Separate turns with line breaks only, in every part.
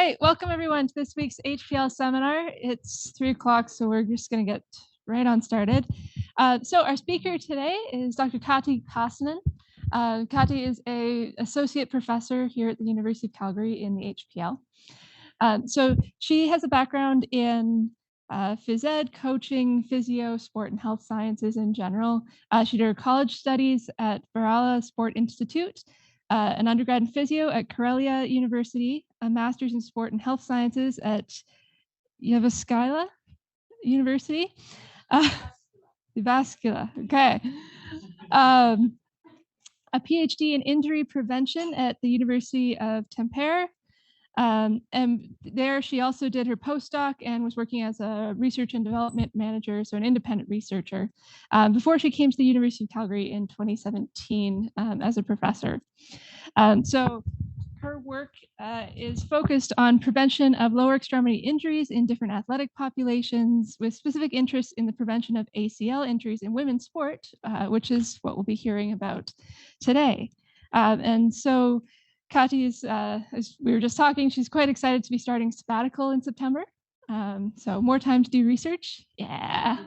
right, welcome everyone to this week's HPL seminar. It's 3 o'clock, so we're just going to get right on started. So our speaker today is Dr. Kati Pasanen. Kati is an associate professor here at the University of Calgary in the HPL. So she has a background in phys ed, coaching, physio, sport and health sciences in general. She did her college studies at Varala Sport Institute, an undergrad in physio at Karelia University, a master's in sport and health sciences at Jyväskylä University. Jyväskylä, okay. A PhD in injury prevention at the University of Tampere. And there she also did her postdoc and was working as a research and development manager, so an independent researcher, before she came to the University of Calgary in 2017 as a professor. So her work is focused on prevention of lower extremity injuries in different athletic populations, with specific interest in the prevention of ACL injuries in women's sport, which is what we'll be hearing about today. And so Kati is, as we were just talking, she's quite excited to be starting sabbatical in September. So more time to do research. Yeah.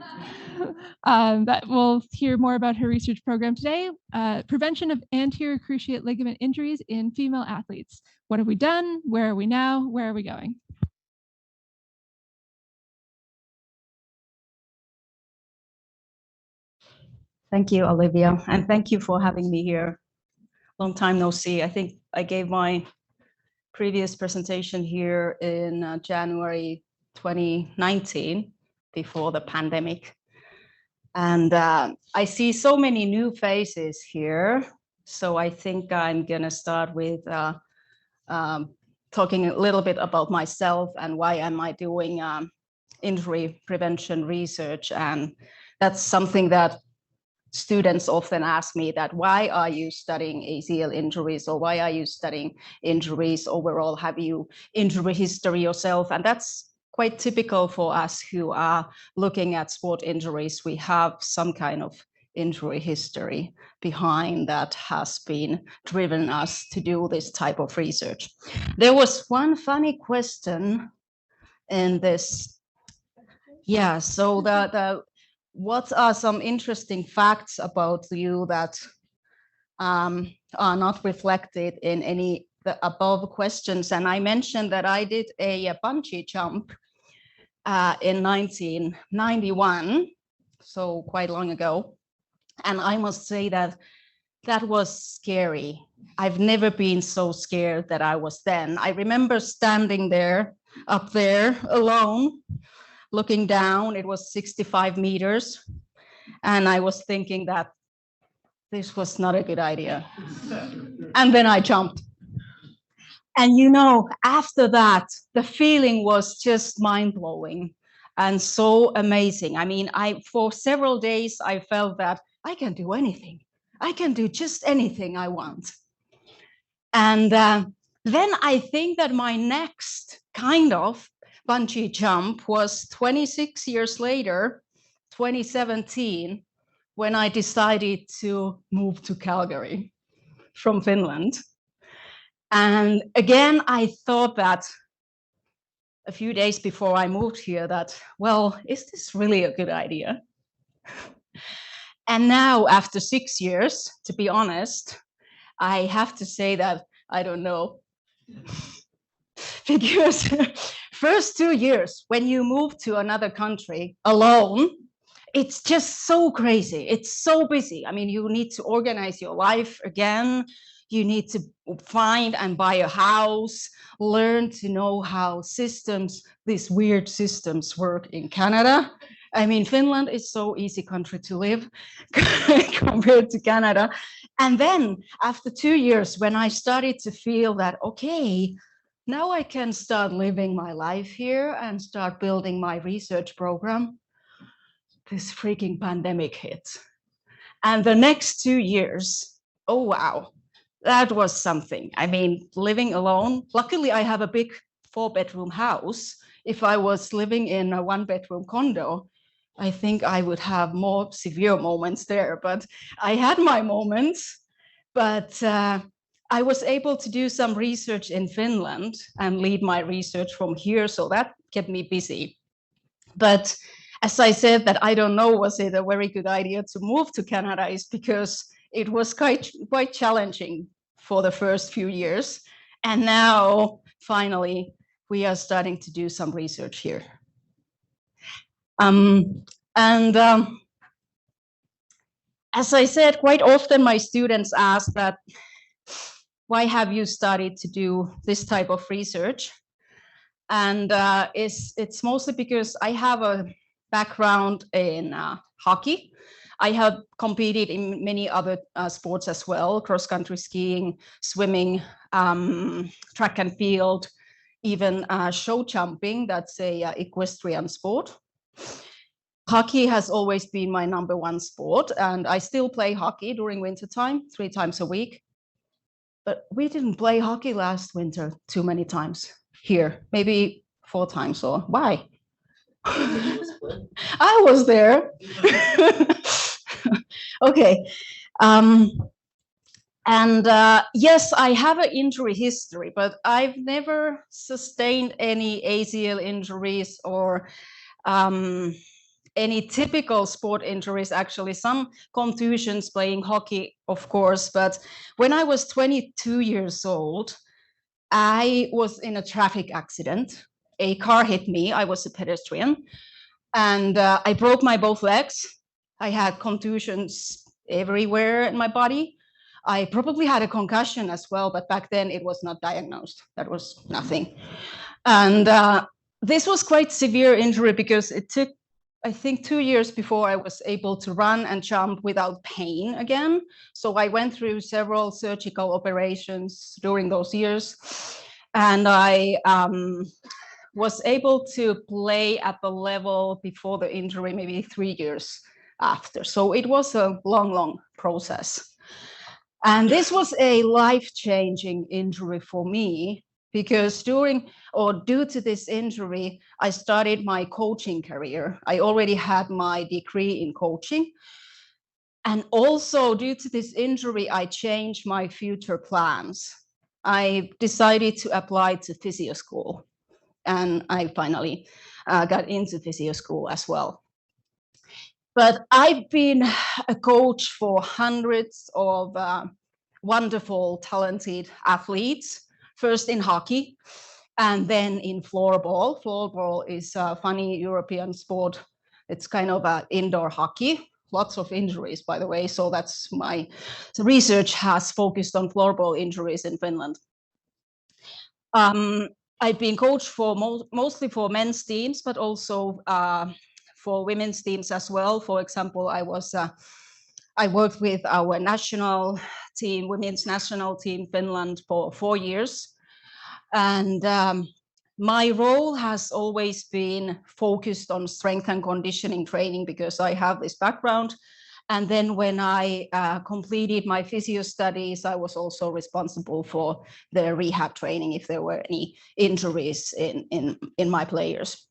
But we'll hear more about her research program today. Prevention of anterior cruciate ligament injuries in female athletes. What have we done? Where are we now? Where are we going?
Thank you, Olivia, and thank you for having me here. Long time no see. I think I gave my previous presentation here in January 2019, before the pandemic. And I see so many new faces here. So I think I'm going to start with talking a little bit about myself and why am I doing injury prevention research. And that's something that students often ask me, that why are you studying ACL injuries, or why are you studying injuries overall? Have you injury history yourself? And that's quite typical for us who are looking at sport injuries. We have some kind of injury history behind that has been driven us to do this type of research. There was one funny question in this. Yeah, so what are some interesting facts about you that are not reflected in any the above questions? And I mentioned that I did a bungee jump in 1991, so quite long ago. And I must say that that was scary. I've never been so scared that I was then. I remember standing there, up there alone, looking down. It was 65 meters. And I was thinking that this was not a good idea. And then I jumped. And you know, after that, the feeling was just mind-blowing and so amazing. I mean, for several days, I felt that I can do anything. I can do just anything I want. And then I think that my next kind of bungee jump was 26 years later, 2017, when I decided to move to Calgary from Finland. And again, I thought that a few days before I moved here that, well, is this really a good idea? And now, after 6 years, to be honest, I have to say that I don't know. Because first 2 years, when you move to another country alone, it's just so crazy. It's so busy. I mean, you need to organize your life again. You need to find and buy a house, learn to know how these weird systems work in Canada. I mean, Finland is so easy country to live compared to Canada. And then after 2 years, when I started to feel that, okay, now I can start living my life here and start building my research program, this freaking pandemic hit. And the next 2 years, oh, wow, that was something. I mean, living alone. Luckily, I have a big 4-bedroom house. If I was living in a 1-bedroom condo, I think I would have more severe moments there. But I had my moments. But I was able to do some research in Finland and lead my research from here, so that kept me busy. But as I said, that I don't know, was it a very good idea to move to Canada, is because it was quite challenging for the first few years. And now, finally, we are starting to do some research here. As I said, quite often my students ask that, why have you started to do this type of research? And it's mostly because I have a background in hockey. I have competed in many other sports as well, cross-country skiing, swimming, track and field, even show jumping. That's a equestrian sport. Hockey has always been my number one sport, and I still play hockey during wintertime, 3 times a week. But we didn't play hockey last winter too many times here, maybe 4 times, or why? I was there. Okay. Yes, I have an injury history, but I've never sustained any ACL injuries or any typical sport injuries, actually. Some contusions playing hockey, of course, but when I was 22 years old, I was in a traffic accident. A car hit me. I was a pedestrian, and I broke my both legs. I had contusions everywhere in my body. I probably had a concussion as well, but back then it was not diagnosed. That was nothing. And this was quite severe injury because it took, I think, 2 years before I was able to run and jump without pain again. So I went through several surgical operations during those years. And I was able to play at the level before the injury, maybe 3 years after. So it was a long, long process. And this was a life-changing injury for me, because due to this injury, I started my coaching career. I already had my degree in coaching. And also due to this injury, I changed my future plans. I decided to apply to physio school, and I finally got into physio school as well. But I've been a coach for hundreds of wonderful, talented athletes, first in hockey and then in floorball. Floorball is a funny European sport. It's kind of an indoor hockey, lots of injuries, by the way. So that's my research has focused on floorball injuries in Finland. I've been coached for mostly for men's teams, but also for women's teams as well. For example, I worked with our national team, women's national team, Finland, for 4 years. And my role has always been focused on strength and conditioning training because I have this background. And then when I completed my physio studies, I was also responsible for the rehab training if there were any injuries in my players.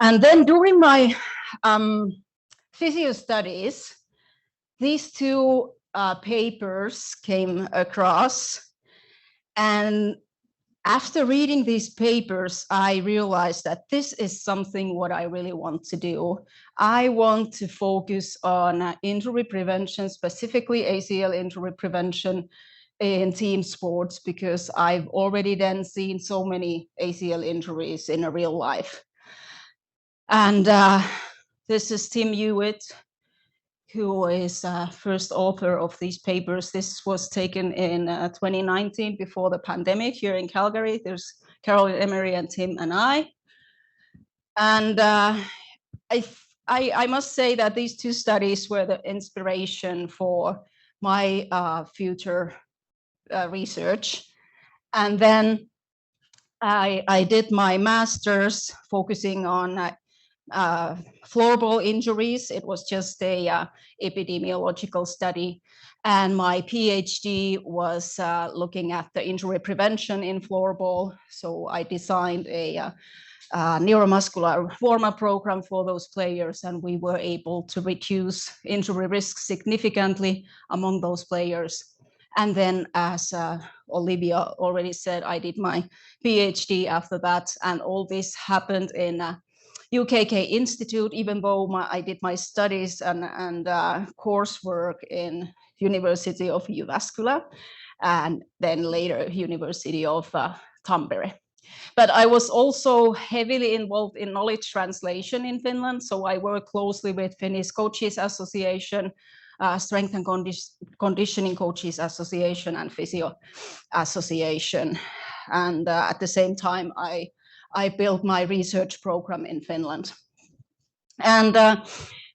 And then during my physio studies, these 2 papers came across. And after reading these papers, I realized that this is something what I really want to do. I want to focus on injury prevention, specifically ACL injury prevention in team sports, because I've already then seen so many ACL injuries in a real life. And this is Tim Hewitt, who is first author of these papers. This was taken in 2019 before the pandemic here in Calgary. There's Caroline Emery and Tim and I. And I must say that these 2 studies were the inspiration for my future research. And then I did my master's focusing on floorball injuries. It was just a epidemiological study. And my PhD was looking at the injury prevention in floorball. So I designed a neuromuscular warm-up program for those players, and we were able to reduce injury risk significantly among those players. And then, as Olivia already said, I did my PhD after that, and all this happened in UKK Institute, even though I did my studies and coursework in University of Jyväskylä, and then later University of Tampere. But I was also heavily involved in knowledge translation in Finland. So I work closely with Finnish Coaches Association, Strength and Conditioning Coaches Association, and Physio Association. And at the same time, I built my research program in Finland. And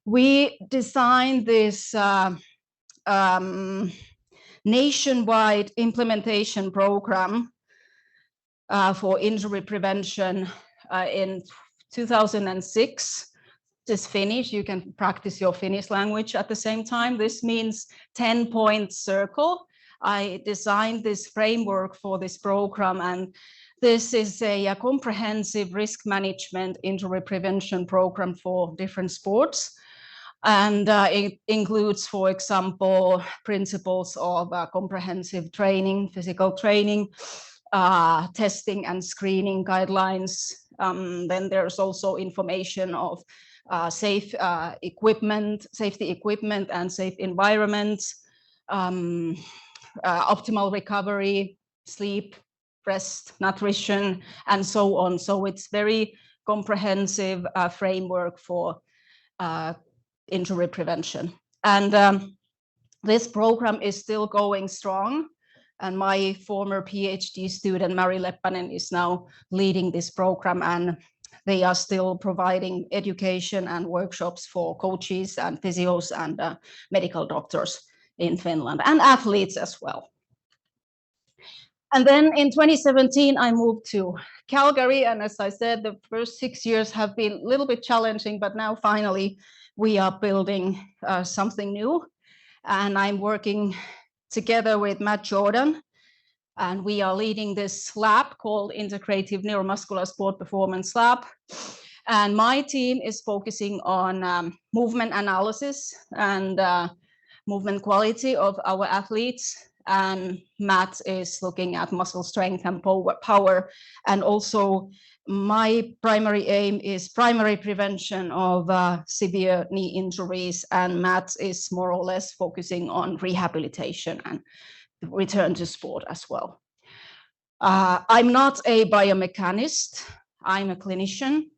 we designed this nationwide implementation program for injury prevention in 2006. This Finnish, you can practice your Finnish language at the same time. This means 10-point circle. I designed this framework for this program, and this is a comprehensive risk management injury prevention program for different sports. And it includes, for example, principles of comprehensive training, physical training, testing and screening guidelines. Then there's also information of safety equipment and safe environments, optimal recovery, sleep, rest, nutrition, and so on. So it's very comprehensive framework for injury prevention. And this program is still going strong. And my former PhD student, Mari Leppänen, is now leading this program, and they are still providing education and workshops for coaches and physios and medical doctors in Finland, and athletes as well. And then in 2017, I moved to Calgary. And as I said, the first 6 years have been a little bit challenging, but now finally we are building something new. And I'm working together with Matt Jordan, and we are leading this lab called Integrative Neuromuscular Sport Performance Lab. And my team is focusing on movement analysis and movement quality of our athletes. And Matt is looking at muscle strength and power. And also my primary aim is primary prevention of severe knee injuries. And Matt is more or less focusing on rehabilitation and return to sport as well. I'm not a biomechanist, I'm a clinician,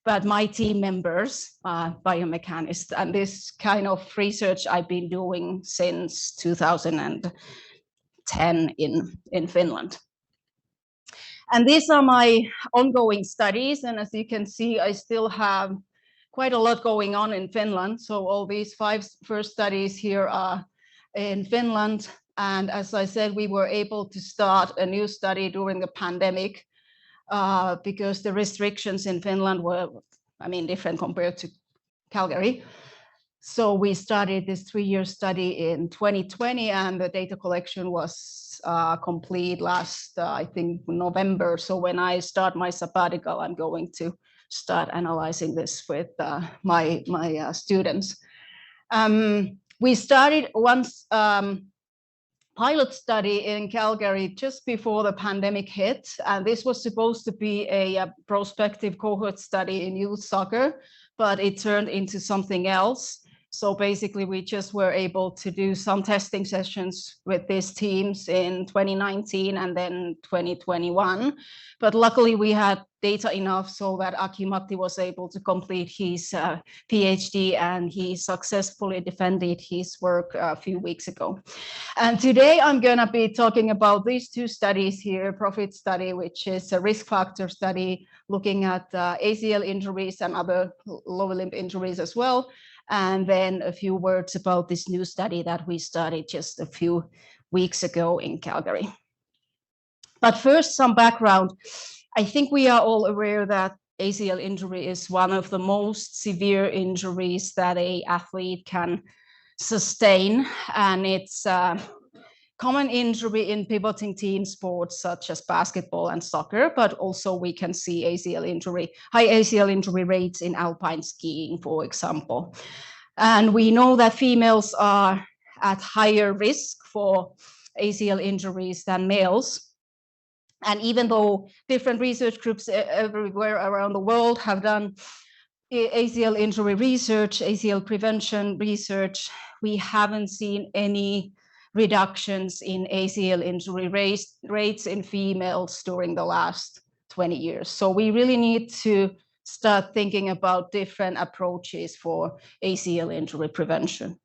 but my team members are biomechanists, and this kind of research I've been doing since 2010 in Finland. And these are my ongoing studies, and as you can see, I still have quite a lot going on in Finland. So all these 5 first studies here are in Finland. And as I said, we were able to start a new study during the pandemic because the restrictions in Finland were, different compared to Calgary. So we started this 3-year study in 2020, and the data collection was complete last, I think, November. So when I start my sabbatical, I'm going to start analyzing this with my students. We started once pilot study in Calgary just before the pandemic hit. And this was supposed to be a prospective cohort study in youth soccer, but it turned into something else. So basically, we just were able to do some testing sessions with these teams in 2019 and then 2021. But luckily, we had data enough so that Aki-Matti was able to complete his PhD, and he successfully defended his work a few weeks ago. And today, I'm going to be talking about these 2 studies here, PROFIT study, which is a risk factor study looking at ACL injuries and other lower limb injuries as well. And then a few words about this new study that we started just a few weeks ago in Calgary. But first, some background. I think we are all aware that ACL injury is one of the most severe injuries that an athlete can sustain. And it's a common injury in pivoting team sports such as basketball and soccer, but also we can see high ACL injury rates in alpine skiing, for example. And we know that females are at higher risk for ACL injuries than males. And even though different research groups everywhere around the world have done ACL injury research, ACL prevention research, we haven't seen any reductions in ACL injury rates in females during the last 20 years. So we really need to start thinking about different approaches for ACL injury prevention.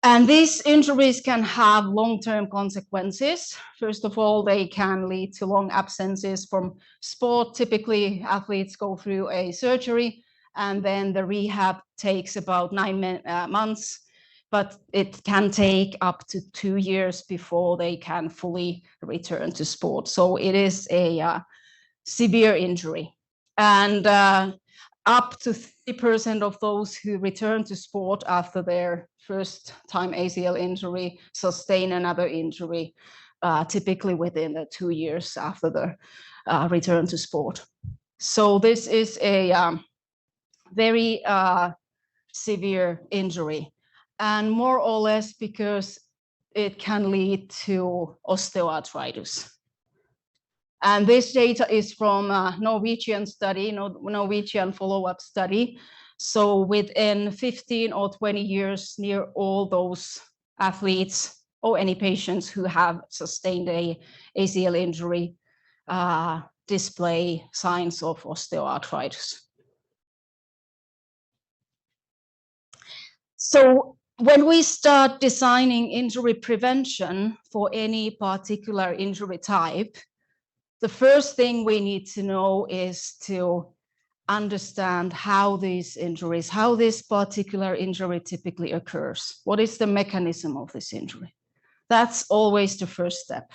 And these injuries can have long-term consequences. First of all, they can lead to long absences from sport. Typically, athletes go through a surgery, and then the rehab takes about 9 months, but it can take up to 2 years before they can fully return to sport. So it is a severe injury. And up to 30% of those who return to sport after their first time ACL injury sustain another injury, typically within the 2 years after the return to sport. So this is a very severe injury, and more or less because it can lead to osteoarthritis. And this data is from a Norwegian study, Norwegian follow-up study. So within 15 or 20 years, near all those athletes or any patients who have sustained a ACL injury display signs of osteoarthritis. So when we start designing injury prevention for any particular injury type, the first thing we need to know is to understand how these injuries, how this particular injury typically occurs. What is the mechanism of this injury? That's always the first step.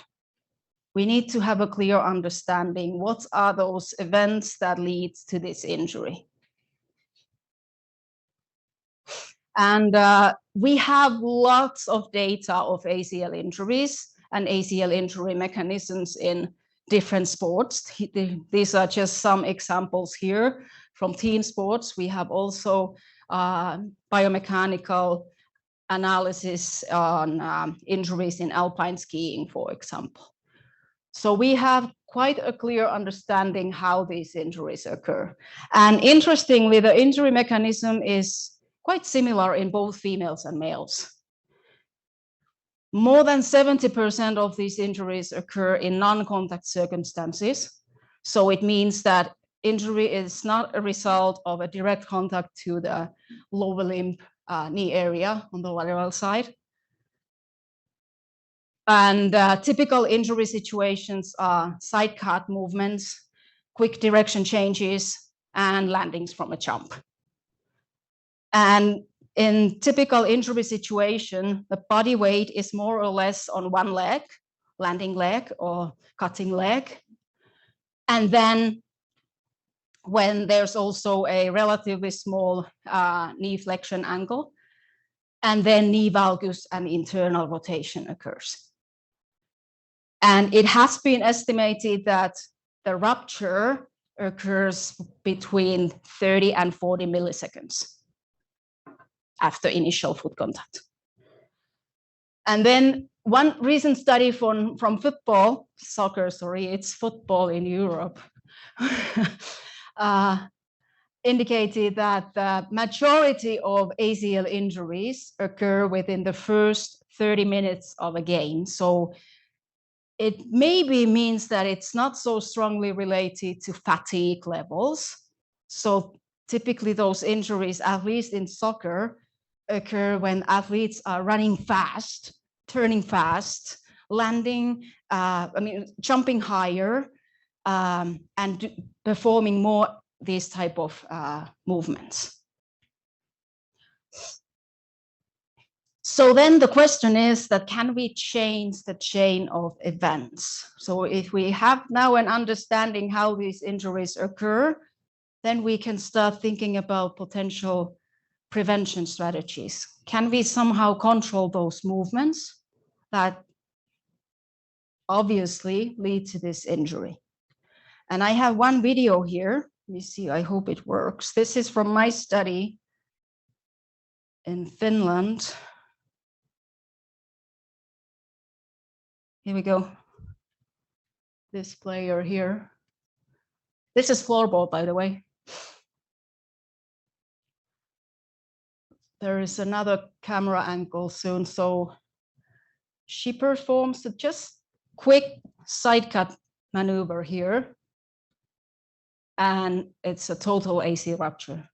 We need to have a clear understanding. What are those events that lead to this injury? And we have lots of data of ACL injuries and ACL injury mechanisms in different sports. These are just some examples here from team sports. We have also biomechanical analysis on injuries in alpine skiing, for example. So we have quite a clear understanding how these injuries occur. And interestingly, the injury mechanism is quite similar in both females and males. More than 70% of these injuries occur in non-contact circumstances. So it means that injury is not a result of a direct contact to the lower limb knee area on the lateral side. And typical injury situations are side cut movements, quick direction changes, and landings from a jump. And in typical injury situation, the body weight is more or less on one leg, landing leg or cutting leg. And then when there's also a relatively small knee flexion angle, and then knee valgus and internal rotation occurs. And it has been estimated that the rupture occurs between 30 and 40 milliseconds after initial foot contact. And then one recent study from football, soccer, sorry, it's football in Europe, indicated that the majority of ACL injuries occur within the first 30 minutes of a game. So it maybe means that it's not so strongly related to fatigue levels. So typically those injuries, at least in soccer, occur when athletes are running fast, turning fast, landing, jumping higher, and performing more these type of movements. So then the question is that can we change the chain of events? So if we have now an understanding how these injuries occur, then we can start thinking about potential prevention strategies. Can we somehow control those movements that obviously lead to this injury? And I have one video here. Let me see, I hope it works. This is from my study in Finland. Here we go. This player here. This is floorball, by the way. There is another camera angle soon. So she performs a just quick side cut maneuver here. And it's a total AC rupture.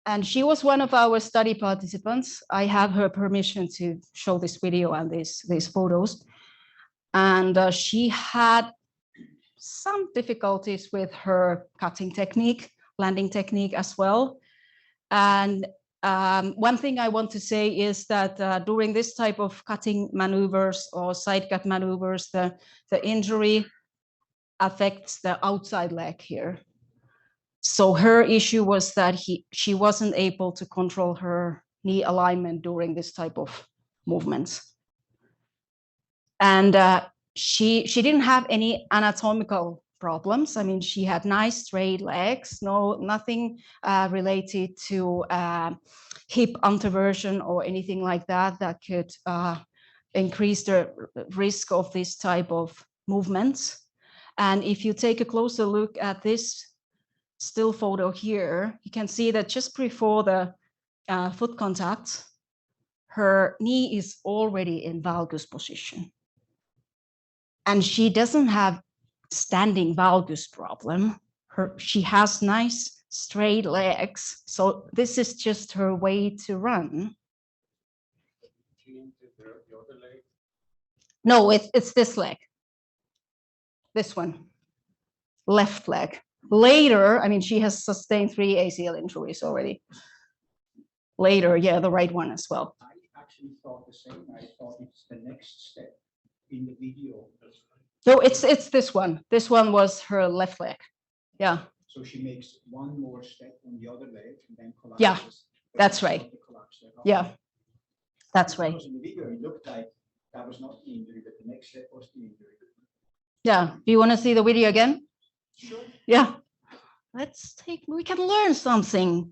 And she was one of our study participants. I have her permission to show this video and these photos. And she had some difficulties with her cutting technique, landing technique as well. And one thing I want to say is that during this type of cutting maneuvers or side cut maneuvers, the injury affects the outside leg here. So her issue was that she wasn't able to control her knee alignment during this type of movements. And she didn't have any anatomical problems. I mean, she had nice straight legs, nothing related to hip anteversion or anything like that could increase the risk of this type of movements. And if you take a closer look at this still photo here, you can see that just before the foot contact, her knee is already in valgus position. And she doesn't have standing valgus problem. She has nice straight legs. So this is just her way to run.
The other leg?
No, it's this leg. This one, left leg. Later, I mean, she has sustained 3 ACL injuries already. Later, yeah, the right one as well.
I actually thought the same. I thought it's the next step in the video.
No, it's this one. This one was her left leg. Yeah.
So she makes one more step on the other leg and then collapses.
Yeah, that's right. Yeah, that's right.
Because in the video, it looked like that was not the injury, but the next step was the injury.
Yeah. Do you want to see the video again?
Sure.
Yeah. We can learn something.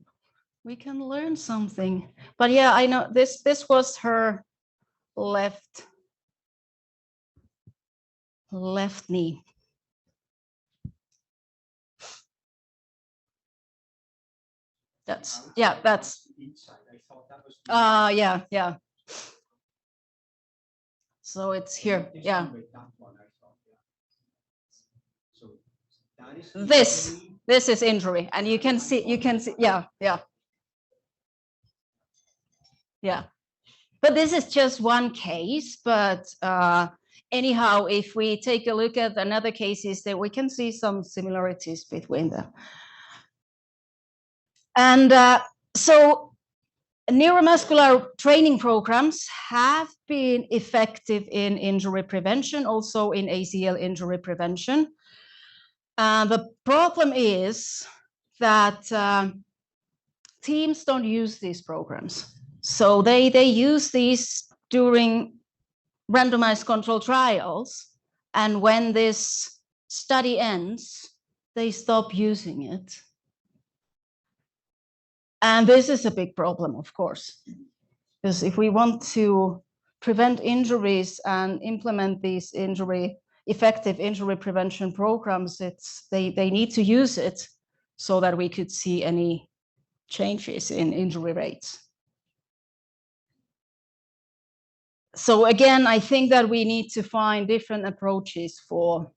We can learn something. But yeah, I know this was her left knee. That's
Inside. I thought that was
yeah. So it's here. Yeah.
So that is
This is injury, and you can see, yeah. But this is just one case. But anyhow, if we take a look at another cases, that we can see some similarities between them. And so neuromuscular training programs have been effective in injury prevention, also in ACL injury prevention. The problem is that teams don't use these programs. So they use these during randomized control trials. And when this study ends, they stop using it. And this is a big problem, of course, because if we want to prevent injuries and implement these effective injury prevention programs, they need to use it so that we could see any changes in injury rates. So again, I think that we need to find different approaches for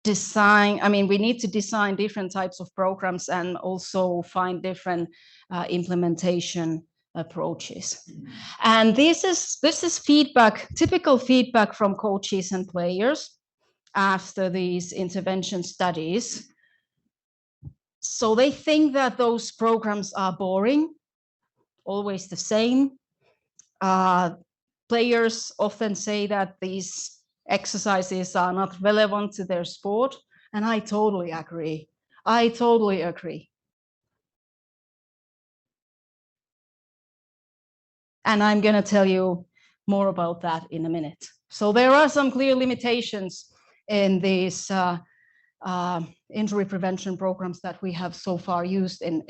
design. I mean, we need to design different types of programs and also find different implementation approaches. And this is feedback, typical feedback from coaches and players after these intervention studies. So they think that those programs are boring, always the same. Players often say that these exercises are not relevant to their sport, and I totally agree. And I'm going to tell you more about that in a minute. So there are some clear limitations in these injury prevention programs that we have so far used in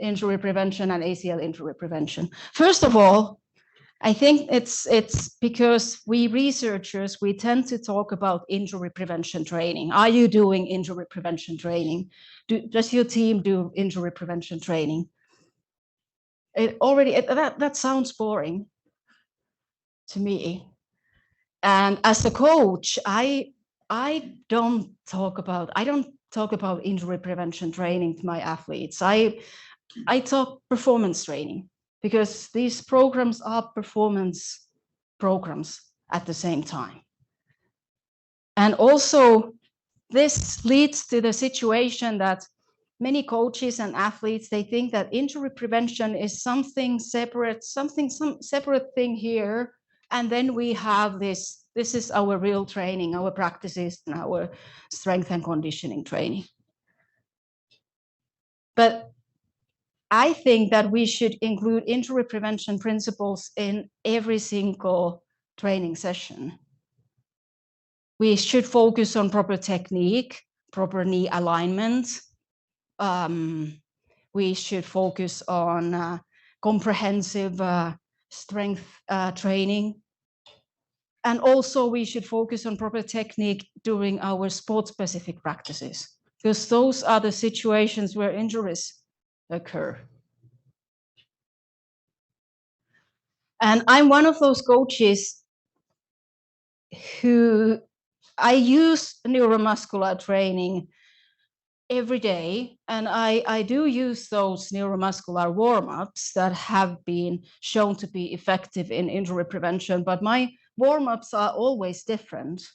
injury prevention and ACL injury prevention. First of all, I think it's because we researchers, we tend to talk about injury prevention training. Are you doing injury prevention training? Does your team do injury prevention training? That sounds boring to me. And as a coach, I don't talk about injury prevention training to my athletes. I talk performance training, because these programs are performance programs at the same time. And also, this leads to the situation that many coaches and athletes, they think that injury prevention is something separate, some separate thing here. And then we have this is our real training, our practices, and our strength and conditioning training. But I think that we should include injury prevention principles in every single training session. We should focus on proper technique, proper knee alignment. We should focus on comprehensive strength training. And also we should focus on proper technique during our sport-specific practices, because those are the situations where injuries occur. And I'm one of those coaches who I use neuromuscular training every day, and I do use those neuromuscular warm-ups that have been shown to be effective in injury prevention, but my warm-ups are always different.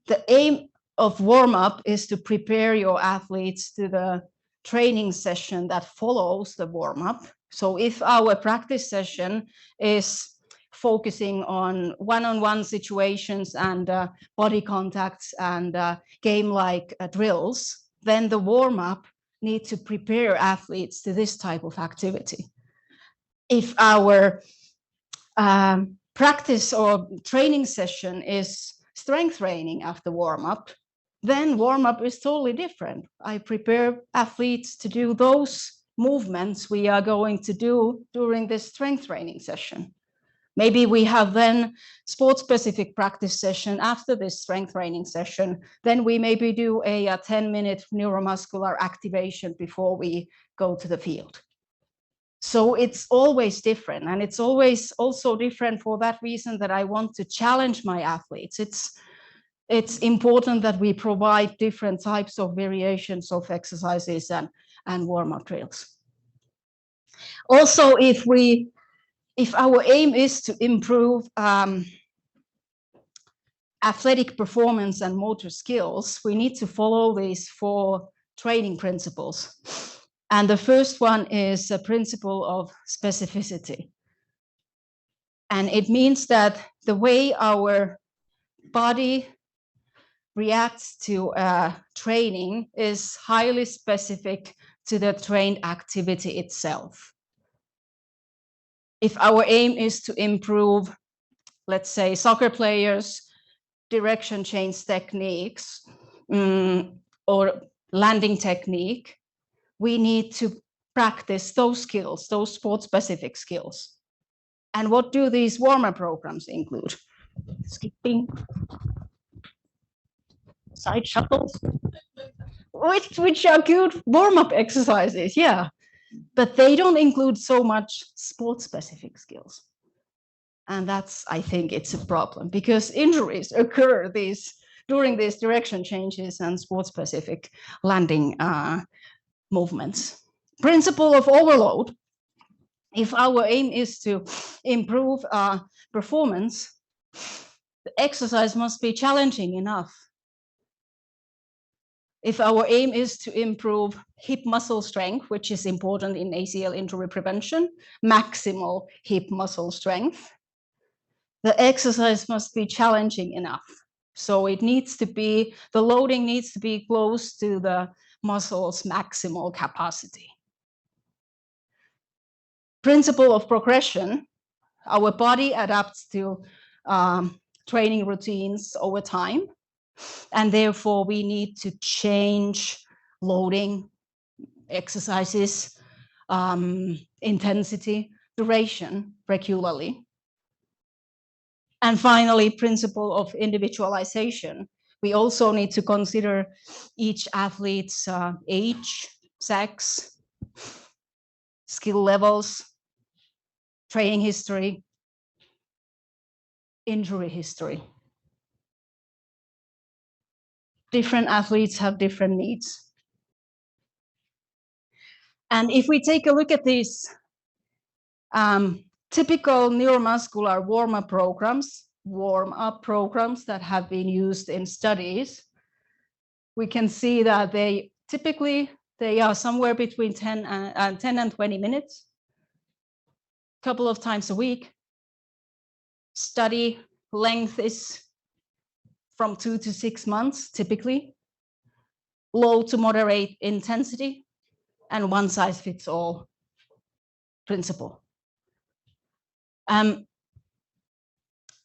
The aim of warm-up is to prepare your athletes to the training session that follows the warm-up. So if our practice session is focusing on one-on-one situations and body contacts and game-like drills, then the warm-up needs to prepare athletes to this type of activity. If our practice or training session is strength training after warm-up, then warm-up is totally different. I prepare athletes to do those movements we are going to do during this strength training session. Maybe we have then sport-specific practice session after this strength training session. Then we maybe do a 10-minute neuromuscular activation before we go to the field. So it's always different, and it's always also different for that reason that I want to challenge my athletes. It's important that we provide different types of variations of exercises and warm-up drills. Also, if our aim is to improve athletic performance and motor skills, we need to follow these 4 training principles. And the first one is a principle of specificity. And it means that the way our body reacts to training is highly specific to the trained activity itself. If our aim is to improve, let's say, soccer players' direction change techniques or landing technique, we need to practice those skills, those sport-specific skills. And what do these warm-up programs include? Skipping, side shuttles, which are good warm-up exercises, yeah. But they don't include so much sport-specific skills. And that's, I think, it's a problem, because injuries occur during these direction changes and sport-specific landing movements. Principle of overload. If our aim is to improve performance, the exercise must be challenging enough. If our aim is to improve hip muscle strength, which is important in ACL injury prevention, maximal hip muscle strength, the exercise must be challenging enough. So it needs to be, the loading needs to be close to the muscle's maximal capacity. Principle of progression. Our body adapts to training routines over time, and therefore we need to change loading, exercises, intensity, duration regularly. And finally, principle of individualization. We also need to consider each athlete's age, sex, skill levels, training history, injury history. Different athletes have different needs. And if we take a look at these typical neuromuscular warm-up programs that have been used in studies, we can see that they are somewhere between 10 and 20 minutes, a couple of times a week. Study length is from 2 to 6 months, typically. Low to moderate intensity, and one size fits all principle.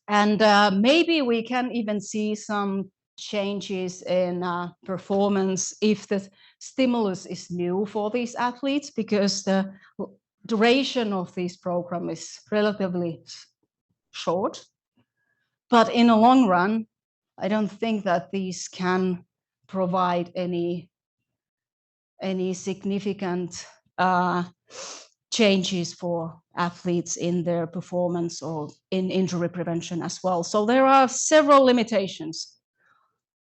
Maybe we can even see some changes in performance if the stimulus is new for these athletes, because the duration of this program is relatively short. But in the long run, I don't think that these can provide any significant changes for athletes in their performance or in injury prevention as well. So there are several limitations.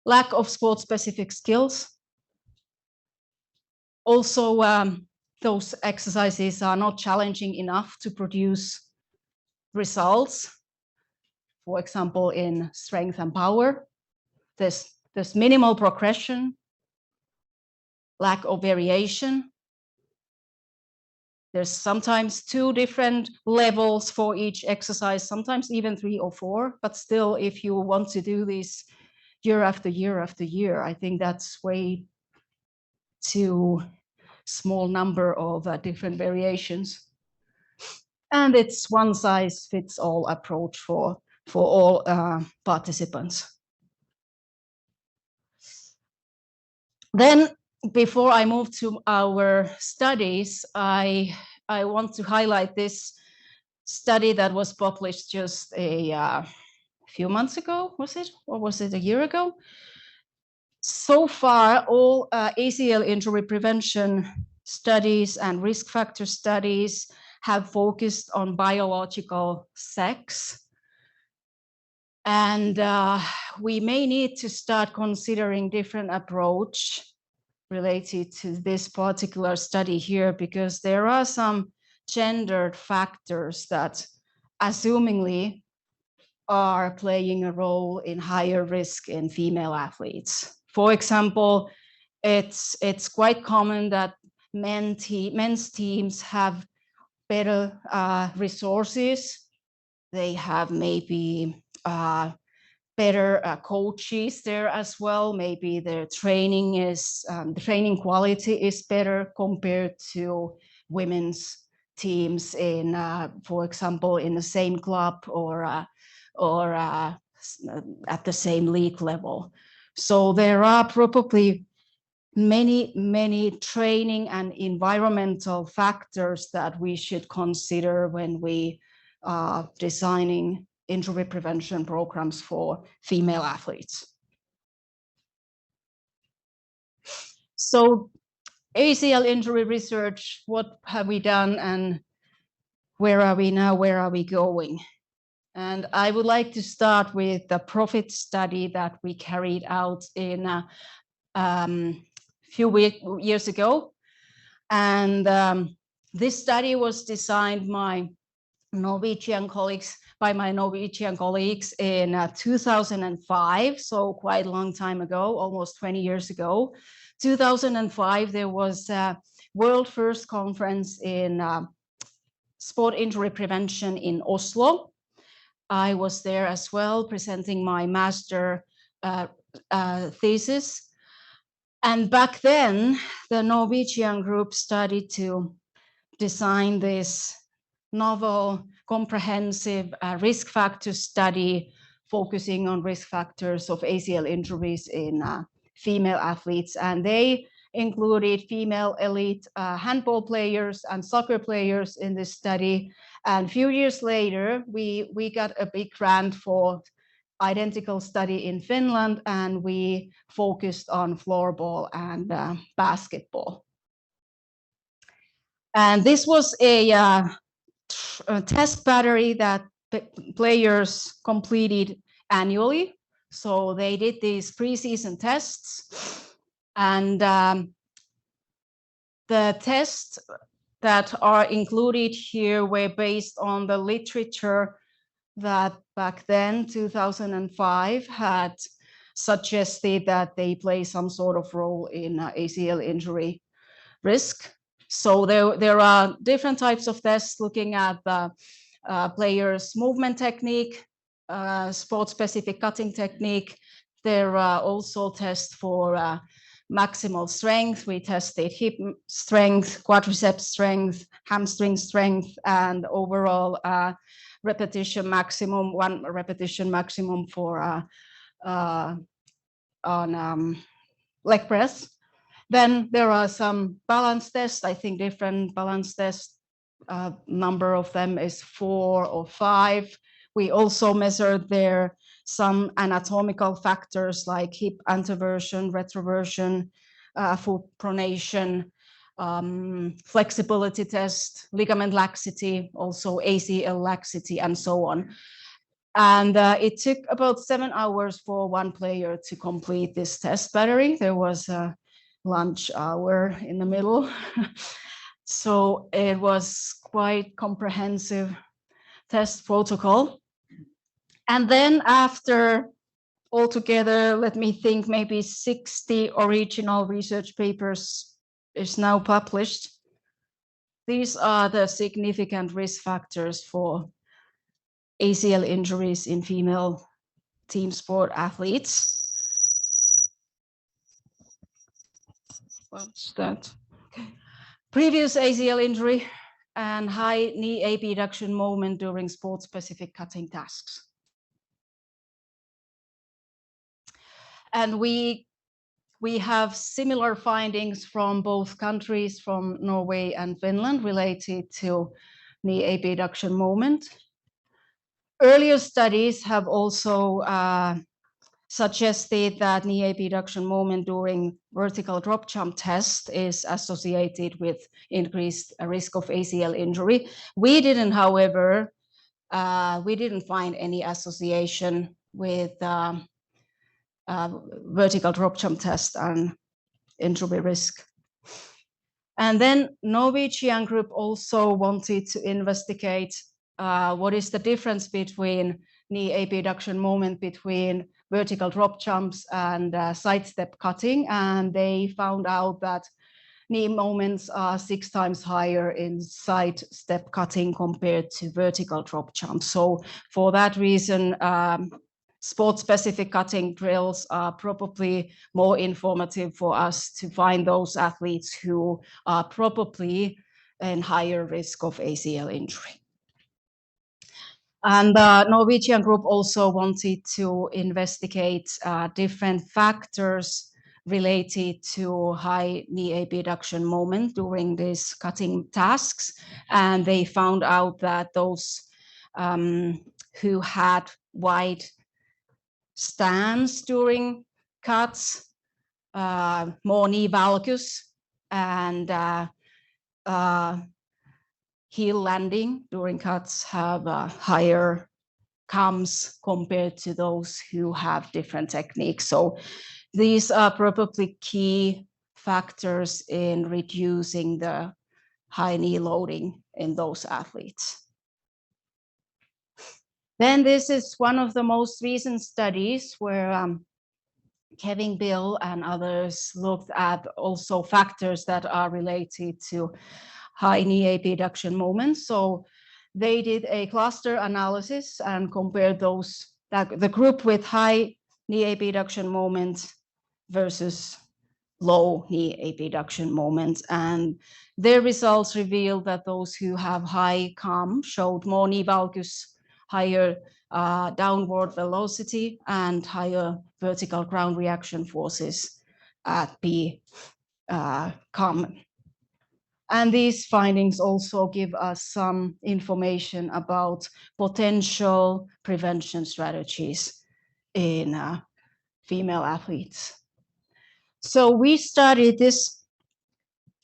Lack of sport-specific skills. Also, those exercises are not challenging enough to produce results. For example, in strength and power, there's minimal progression, lack of variation. There's sometimes 2 different levels for each exercise, sometimes even 3 or 4, but still, if you want to do this year after year after year, I think that's way too small number of different variations. And it's one size fits all approach for all participants. Then, before I move to our studies, I want to highlight this study that was published just a few months ago, was it? Or was it a year ago? So far, all ACL injury prevention studies and risk factor studies have focused on biological sex. And we may need to start considering different approach related to this particular study here, because there are some gendered factors that assumingly are playing a role in higher risk in female athletes. For example, it's quite common that men's teams have better resources. They have maybe better coaches there as well. Maybe their training is the training quality is better compared to women's teams in, for example, in the same club or at the same league level. So there are probably many training and environmental factors that we should consider when we are designing injury prevention programs for female athletes. So ACL injury research, what have we done and where are we now, where are we going? And I would like to start with the PROFIT study that we carried out in a few years ago. And this study was designed by my Norwegian colleagues in 2005, so quite a long time ago, almost 20 years ago. 2005, there was a world first conference in sport injury prevention in Oslo. I was there as well, presenting my master thesis. And back then, the Norwegian group started to design this novel, comprehensive risk factor study focusing on risk factors of ACL injuries in female athletes. And they included female elite handball players and soccer players in this study. And a few years later, we got a big grant for identical study in Finland, and we focused on floorball and basketball. And this was a test battery that players completed annually. So they did these preseason tests, and the tests that are included here were based on the literature that back then, 2005, had suggested that they play some sort of role in ACL injury risk. So there are different types of tests looking at the player's movement technique, sport-specific cutting technique. There are also tests for maximal strength. We tested hip strength, quadriceps strength, hamstring strength, and overall repetition maximum, 1 repetition maximum for on leg press. Then there are some balance tests. I think different balance tests, number of them is 4 or 5. We also measured there some anatomical factors like hip anteversion, retroversion, foot pronation, flexibility test, ligament laxity, also ACL laxity, and so on. And it took about 7 hours for one player to complete this test battery. There was a lunch hour in the middle. So it was quite comprehensive test protocol. And then after altogether, let me think, maybe 60 original research papers is now published. These are the significant risk factors for ACL injuries in female team sport athletes. What's that? Previous ACL injury and high knee abduction moment during sport-specific cutting tasks. And we have similar findings from both countries, from Norway and Finland, related to knee abduction moment. Earlier studies have also suggested that knee abduction moment during vertical drop jump test is associated with increased risk of ACL injury. We didn't, however, we didn't find any association with vertical drop jump test and injury risk. And then Norwegian group also wanted to investigate what is the difference between knee abduction moment between vertical drop jumps and sidestep cutting. And they found out that knee moments are 6 times higher in sidestep cutting compared to vertical drop jumps. So for that reason, sport-specific cutting drills are probably more informative for us to find those athletes who are probably in higher risk of ACL injury. And the Norwegian group also wanted to investigate different factors related to high knee abduction moment during these cutting tasks. And they found out that those who had wide stance during cuts, more knee valgus, and heel landing during cuts have higher CAMs compared to those who have different techniques. So these are probably key factors in reducing the high knee loading in those athletes. Then this is one of the most recent studies where Kevin, Bill, and others looked at also factors that are related to high knee abduction moments. So they did a cluster analysis and compared those, the group with high knee abduction moments versus low knee abduction moments. And their results revealed that those who have high CAM showed more knee valgus, higher downward velocity, and higher vertical ground reaction forces at B. common. And these findings also give us some information about potential prevention strategies in female athletes. So we started this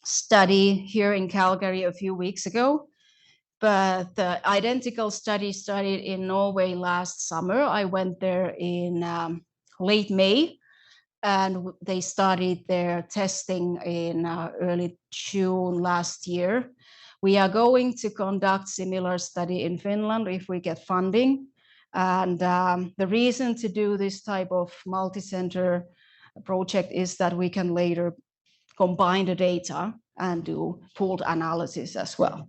study here in Calgary a few weeks ago, but the identical study started in Norway last summer. I went there in late May, and they started their testing in early June last year. We are going to conduct similar study in Finland if we get funding. And the reason to do this type of multi-center project is that we can later combine the data and do pooled analysis as well.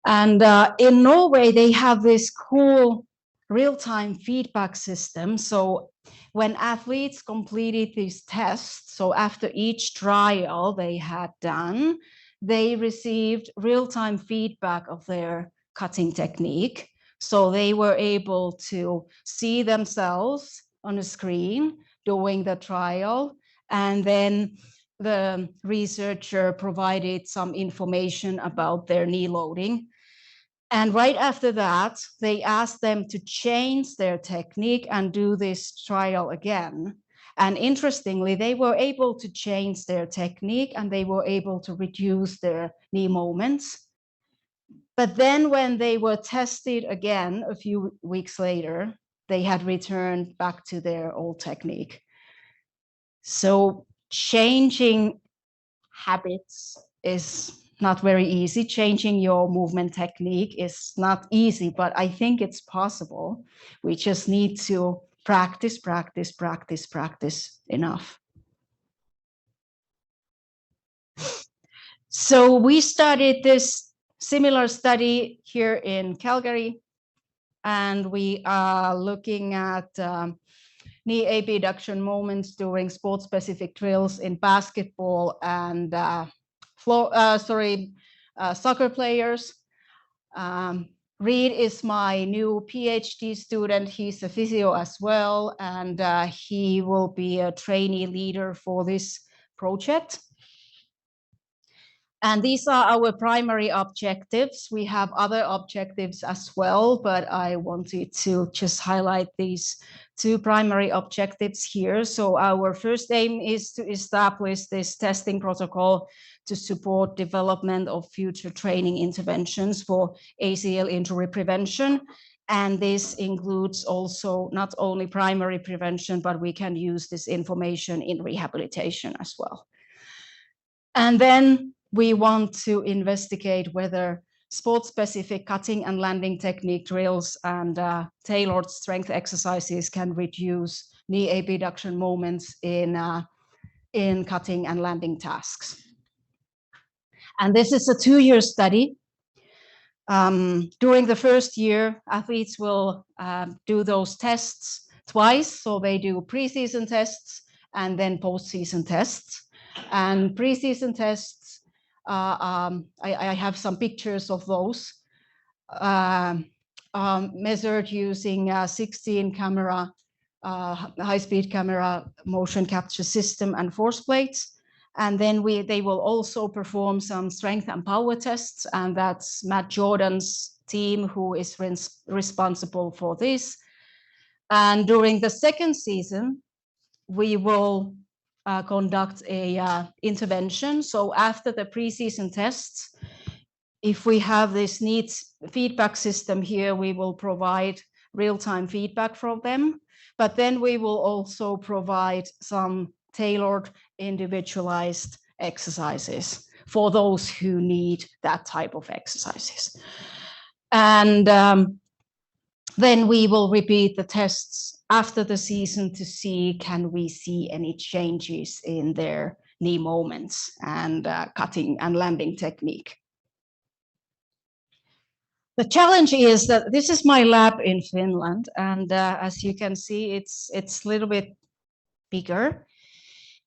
And in Norway, they have this cool real-time feedback system. So when athletes completed these tests, so after each trial they had done, they received real-time feedback of their cutting technique. So they were able to see themselves on a screen doing the trial, and then the researcher provided some information about their knee loading. And right after that, they asked them to change their technique and do this trial again. And interestingly, they were able to change their technique and they were able to reduce their knee moments. But then when they were tested again a few weeks later, they had returned back to their old technique. So changing habits is not very easy. Changing your movement technique is not easy, but I think it's possible. We just need to practice enough. So we started this similar study here in Calgary, and we are looking at knee abduction moments during sport-specific drills in basketball and soccer players. Reed is my new PhD student. He's a physio as well, and he will be a trainee leader for this project. And these are our primary objectives. We have other objectives as well, but I wanted to just highlight these two primary objectives here. So our first aim is to establish this testing protocol to support development of future training interventions for ACL injury prevention. And this includes also not only primary prevention, but we can use this information in rehabilitation as well. And then we want to investigate whether sport-specific cutting and landing technique drills and tailored strength exercises can reduce knee abduction moments in cutting and landing tasks. And this is a 2-year study. During the first year, athletes will do those tests twice. So they do preseason tests and then postseason tests. And preseason tests, I have some pictures of those, measured using a 16 camera, high-speed camera motion capture system and force plates. And then they will also perform some strength and power tests, and that's Matt Jordan's team who is responsible for this. And during the second season, we will conduct a intervention. So after the preseason tests, if we have this neat feedback system here, we will provide real-time feedback from them. But then we will also provide some tailored, individualized exercises for those who need that type of exercises. And then we will repeat the tests after the season to see, can we see any changes in their knee moments and cutting and landing technique. The challenge is that this is my lab in Finland, and as you can see, it's a little bit bigger.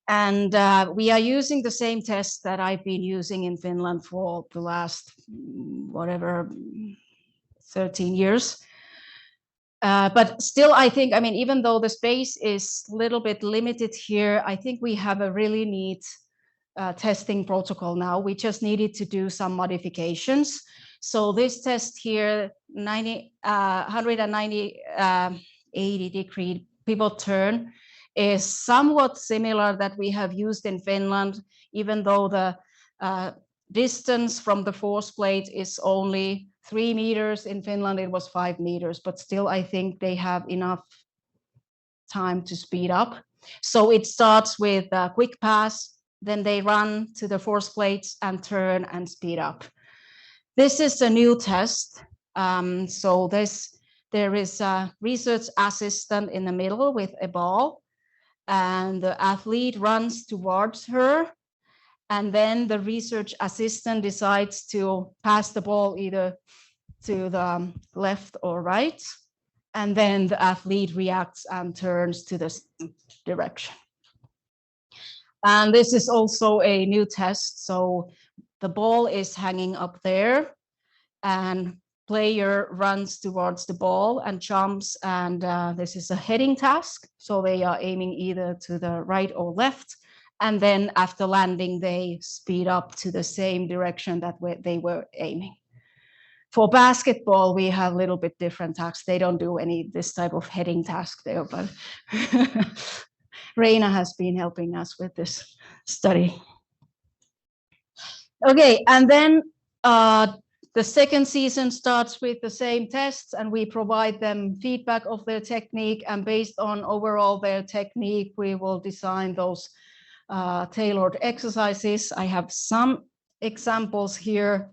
And we are using the same test that I've been using in Finland for the last, 13 years. But still, I think, I mean, even though the space is a little bit limited here, I think we have a really neat testing protocol now. We just needed to do some modifications. So this test here, 190, 80-degree pivot turn, is somewhat similar that we have used in Finland, even though the distance from the force plate is only 3 meters. In Finland, it was 5 meters, but still, I think they have enough time to speed up. So it starts with a quick pass, then they run to the force plates and turn and speed up. This is a new test. So there is a research assistant in the middle with a ball, and the athlete runs towards her, and then the research assistant decides to pass the ball either to the left or right, and then the athlete reacts and turns to the direction. And this is also a new test. So the ball is hanging up there, and player runs towards the ball and jumps, and this is a heading task. So they are aiming either to the right or left, and then after landing, they speed up to the same direction that they were aiming. For basketball, we have a little bit different tasks. They don't do this type of heading task there, but Reina has been helping us with this study. Okay, and then the second season starts with the same tests, and we provide them feedback of their technique, and based on overall their technique, we will design those tailored exercises. I have some examples here.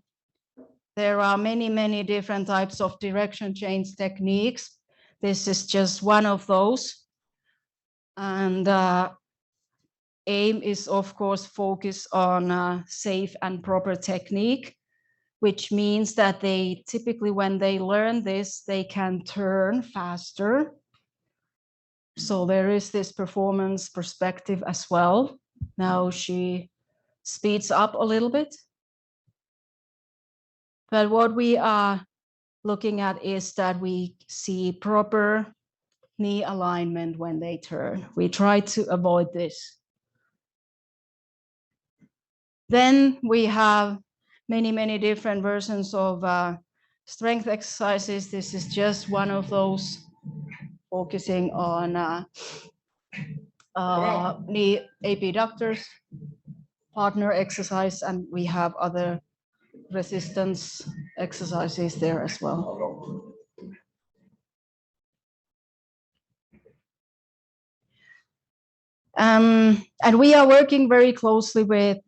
There are many, many different types of direction change techniques. This is just one of those. And aim is, of course, focus on safe and proper technique, which means that they typically, when they learn this, they can turn faster. So there is this performance perspective as well. Now she speeds up a little bit. But what we are looking at is that we see proper knee alignment when they turn. We try to avoid this. Then we have many, many different versions of strength exercises. This is just one of those, focusing on knee abductors, partner exercise, and we have other resistance exercises there as well. And we are working very closely with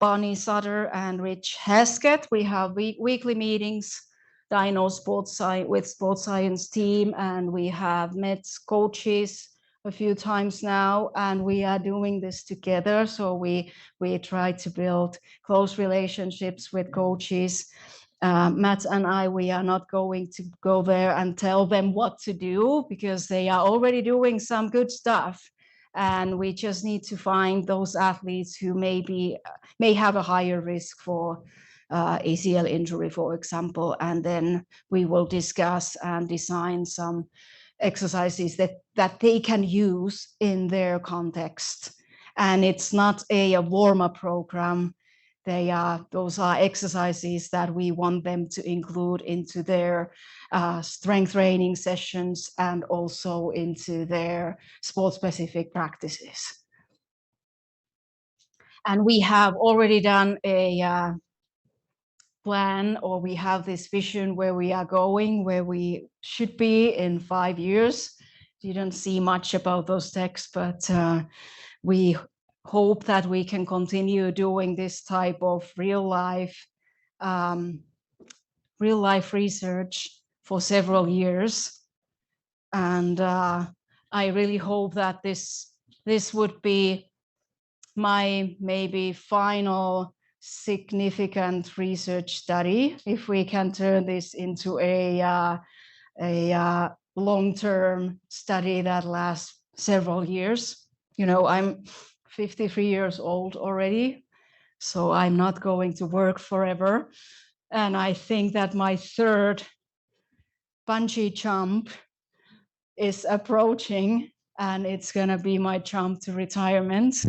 Bonnie Sutter and Rich Heskett. We have weekly meetings, Dino sports with sports science team, and we have met coaches a few times now, and we are doing this together. So we try to build close relationships with coaches. Matt and I, we are not going to go there and tell them what to do, because they are already doing some good stuff. And we just need to find those athletes who may have a higher risk for ACL injury, for example, and then we will discuss and design some exercises that they can use in their context. And it's not a warm-up program. Those are exercises that we want them to include into their strength training sessions and also into their sport-specific practices. And we have already done a plan, or we have this vision where we are going, where we should be in 5 years. You don't see much about those texts, but we hope that we can continue doing this type of real life research for several years. And I really hope that this would be my maybe final significant research study, if we can turn this into a long-term study that lasts several years. You know, I'm 53 years old already, so I'm not going to work forever. And I think that my third bungee jump is approaching, and it's going to be my jump to retirement.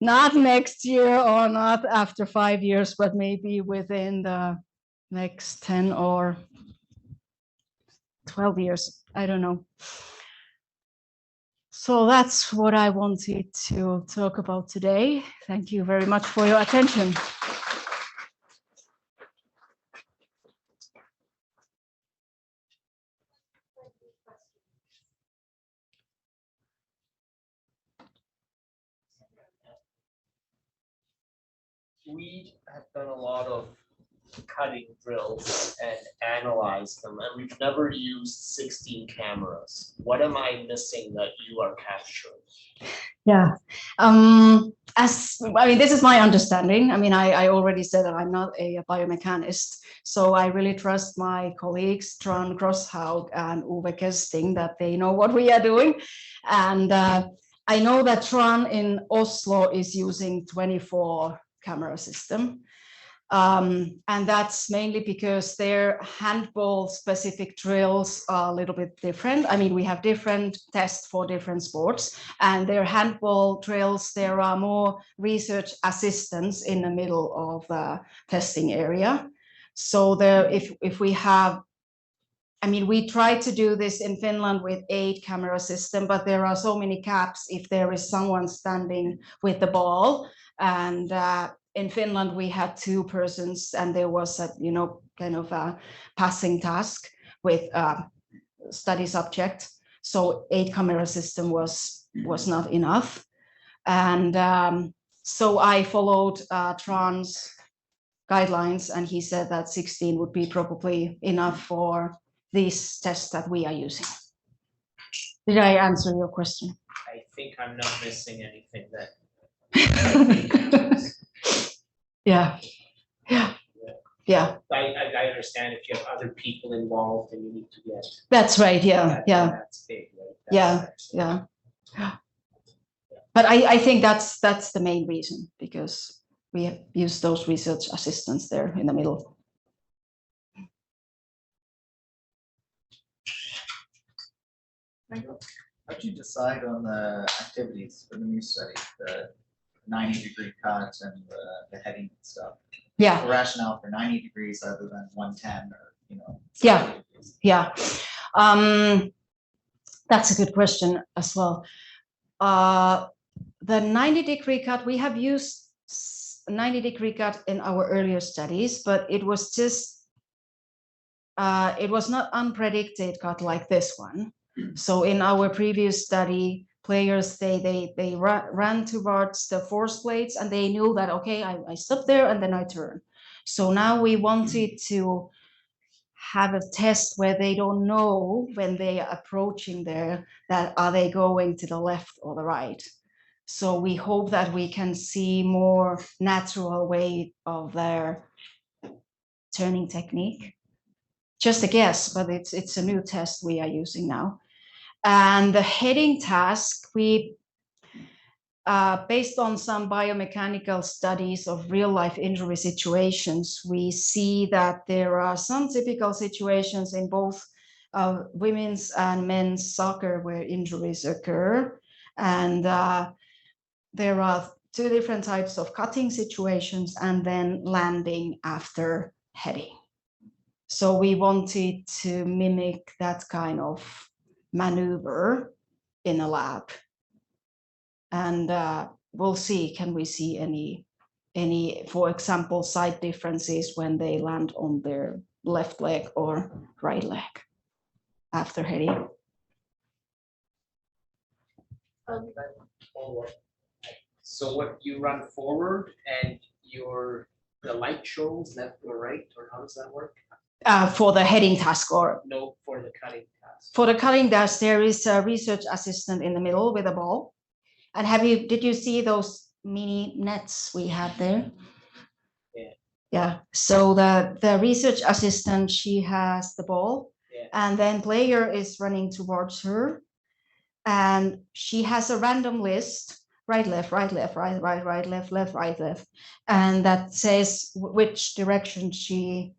Not next year or not after 5 years, but maybe within the next 10 or 12 years. I don't know. So that's what I wanted to talk about today. Thank you very much for your attention.
We have done a lot of cutting drills and analyzed them, and we've never used 16 cameras. What am I missing that you are capturing?
Yeah, this is my understanding. I mean, I already said that I'm not a biomechanist, so I really trust my colleagues, Tron Grosshaug and Uwe Kesting, that they know what we are doing. And I know that Tron in Oslo is using 24 camera system. And that's mainly because their handball specific drills are a little bit different. I mean, we have different tests for different sports, and their handball drills, there are more research assistants in the middle of the testing area. So if we have, I mean, we try to do this in Finland with 8 camera system, but there are so many caps if there is someone standing with the ball. And in Finland, we had 2 persons, and there was a, kind of a passing task with study subject. So 8 camera system was not enough. And so I followed Tron's guidelines, and he said that 16 would be probably enough for these tests that we are using. Did I answer your question?
I think I'm not missing anything then.
Yeah.
I understand if you have other people involved and you need to get.
That's right. Yeah.
That's big, right?
Yeah. But I think that's the main reason, because we use those research assistants there in the middle.
How'd you decide on the activities for the new study, the 90-degree cut and the heading stuff?
Yeah.
The rationale for 90 degrees other than 110 or,
Yeah. That's a good question as well. The 90-degree cut, we have used 90-degree cut in our earlier studies, but it was just, it was not unpredicted cut like this one. So in our previous study, players, they ran towards the force plates, and they knew that, okay, I stop there and then I turn. So now we wanted to have a test where they don't know when they are approaching there, that are they going to the left or the right. So we hope that we can see more natural way of their turning technique. Just a guess, but it's a new test we are using now. And the heading task, we, based on some biomechanical studies of real life injury situations, we see that there are some typical situations in both women's and men's soccer where injuries occur. And there are 2 different types of cutting situations and then landing after heading. So we wanted to mimic that kind of maneuver in a lab, and we'll see, can we see any, for example, side differences when they land on their left leg or right leg after heading.
So what, you run forward and the light shows left or right, or how does that work?
For the heading task, or
no, for the cutting task?
For the cutting task, there is a research assistant in the middle with a ball. And did you see those mini nets we had there? Yeah. So the research assistant, she has the ball, and then player is running towards her, and she has a random list: right, left, right, left, right, right, right, left, left, right, left, and that says which direction she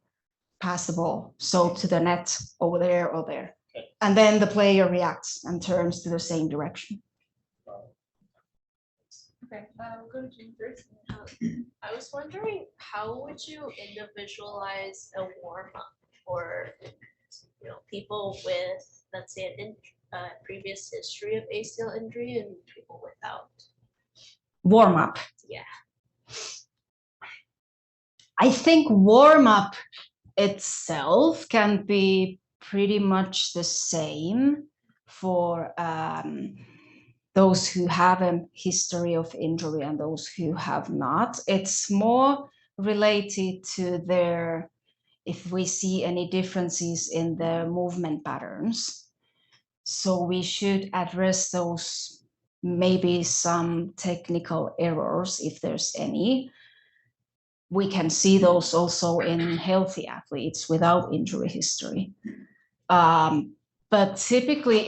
pass the ball, so to the net over there or there.
Okay.
And then the player reacts and turns to the same direction.
Okay, we'll go to June first. I was wondering, how would you individualize a warm-up for, people with, let's say, previous history of ACL injury and people without?
Warm up.
Yeah.
I think warm up itself can be pretty much the same for those who have a history of injury and those who have not. It's more related to if we see any differences in their movement patterns. So we should address those, maybe some technical errors if there's any. We can see those also in healthy athletes without injury history. But typically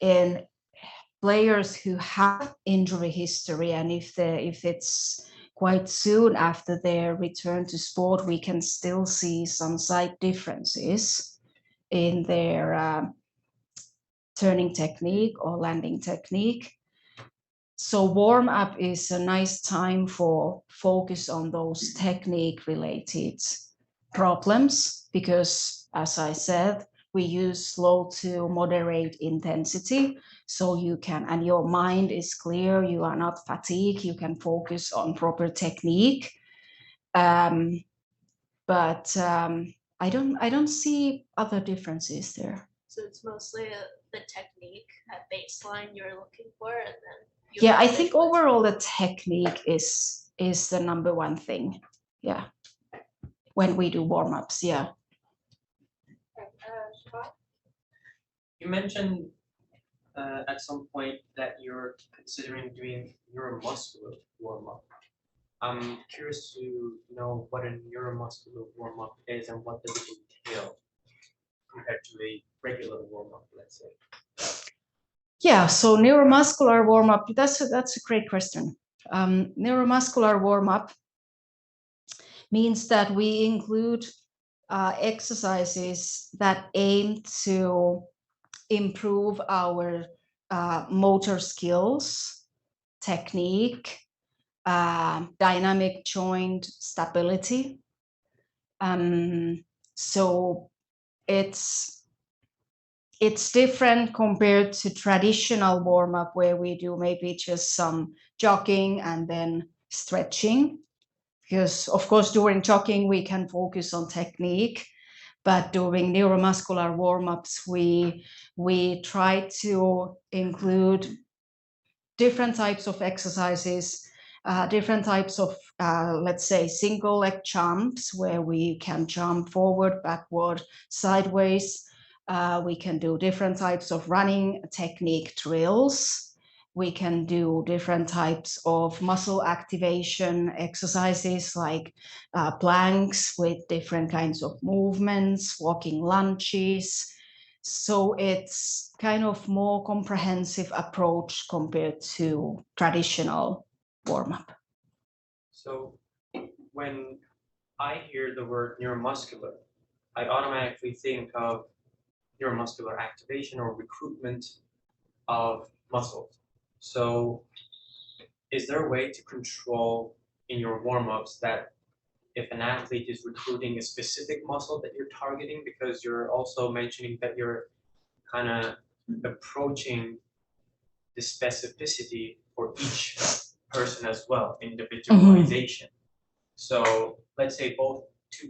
in players who have injury history, and if it's quite soon after their return to sport, we can still see some slight differences in their turning technique or landing technique. So warm up is a nice time for focus on those technique related problems, because as I said, we use slow to moderate intensity. So you can, and your mind is clear, you are not fatigued, you can focus on proper technique. But I don't see other differences there.
So it's mostly the technique at baseline you're looking for, and then
yeah, I think overall the technique is the number one thing. Yeah, when we do warm-ups. Yeah.
You mentioned at some point that you're considering doing neuromuscular warm-up. I'm curious to know what a neuromuscular warm-up is and what does it entail compared to a regular warm-up, let's say.
Yeah, so neuromuscular warm-up, that's a great question. Neuromuscular warm-up means that we include exercises that aim to improve our motor skills, technique, dynamic joint stability. So it's different compared to traditional warm-up where we do maybe just some jogging and then stretching. Because of course, during jogging, we can focus on technique, but during neuromuscular warm-ups, we try to include different types of exercises, different types of, let's say, single leg jumps where we can jump forward, backward, sideways. We can do different types of running technique drills. We can do different types of muscle activation exercises like planks with different kinds of movements, walking lunges. So it's kind of more comprehensive approach compared to traditional warm-up.
So when I hear the word neuromuscular, I automatically think of neuromuscular activation or recruitment of muscles. So is there a way to control in your warm-ups that if an athlete is recruiting a specific muscle that you're targeting, because you're also mentioning that you're kind of approaching the specificity for each person as well, individualization. So let's say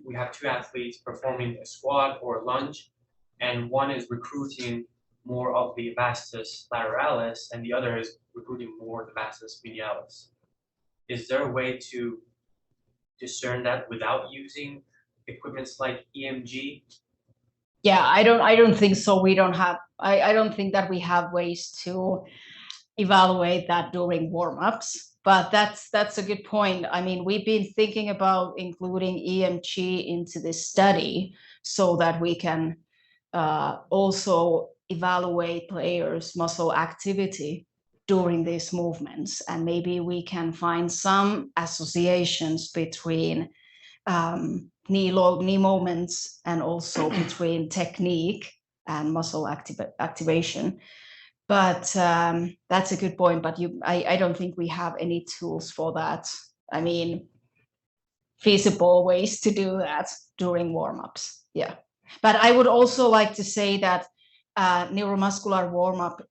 we have two athletes performing a squat or a lunge, and one is recruiting more of the vastus lateralis and the other is recruiting more of the vastus medialis. Is there a way to discern that without using equipments like EMG?
Yeah, I don't think so. We don't have, I don't think that we have ways to evaluate that during warm-ups, but that's a good point. I mean, we've been thinking about including EMG into this study so that we can also evaluate players' muscle activity during these movements, and maybe we can find some associations between knee movements and also between technique and muscle activation. But that's a good point. But I don't think we have any tools for that. I mean, feasible ways to do that during warm-ups. Yeah. But I would also like to say that neuromuscular warm-up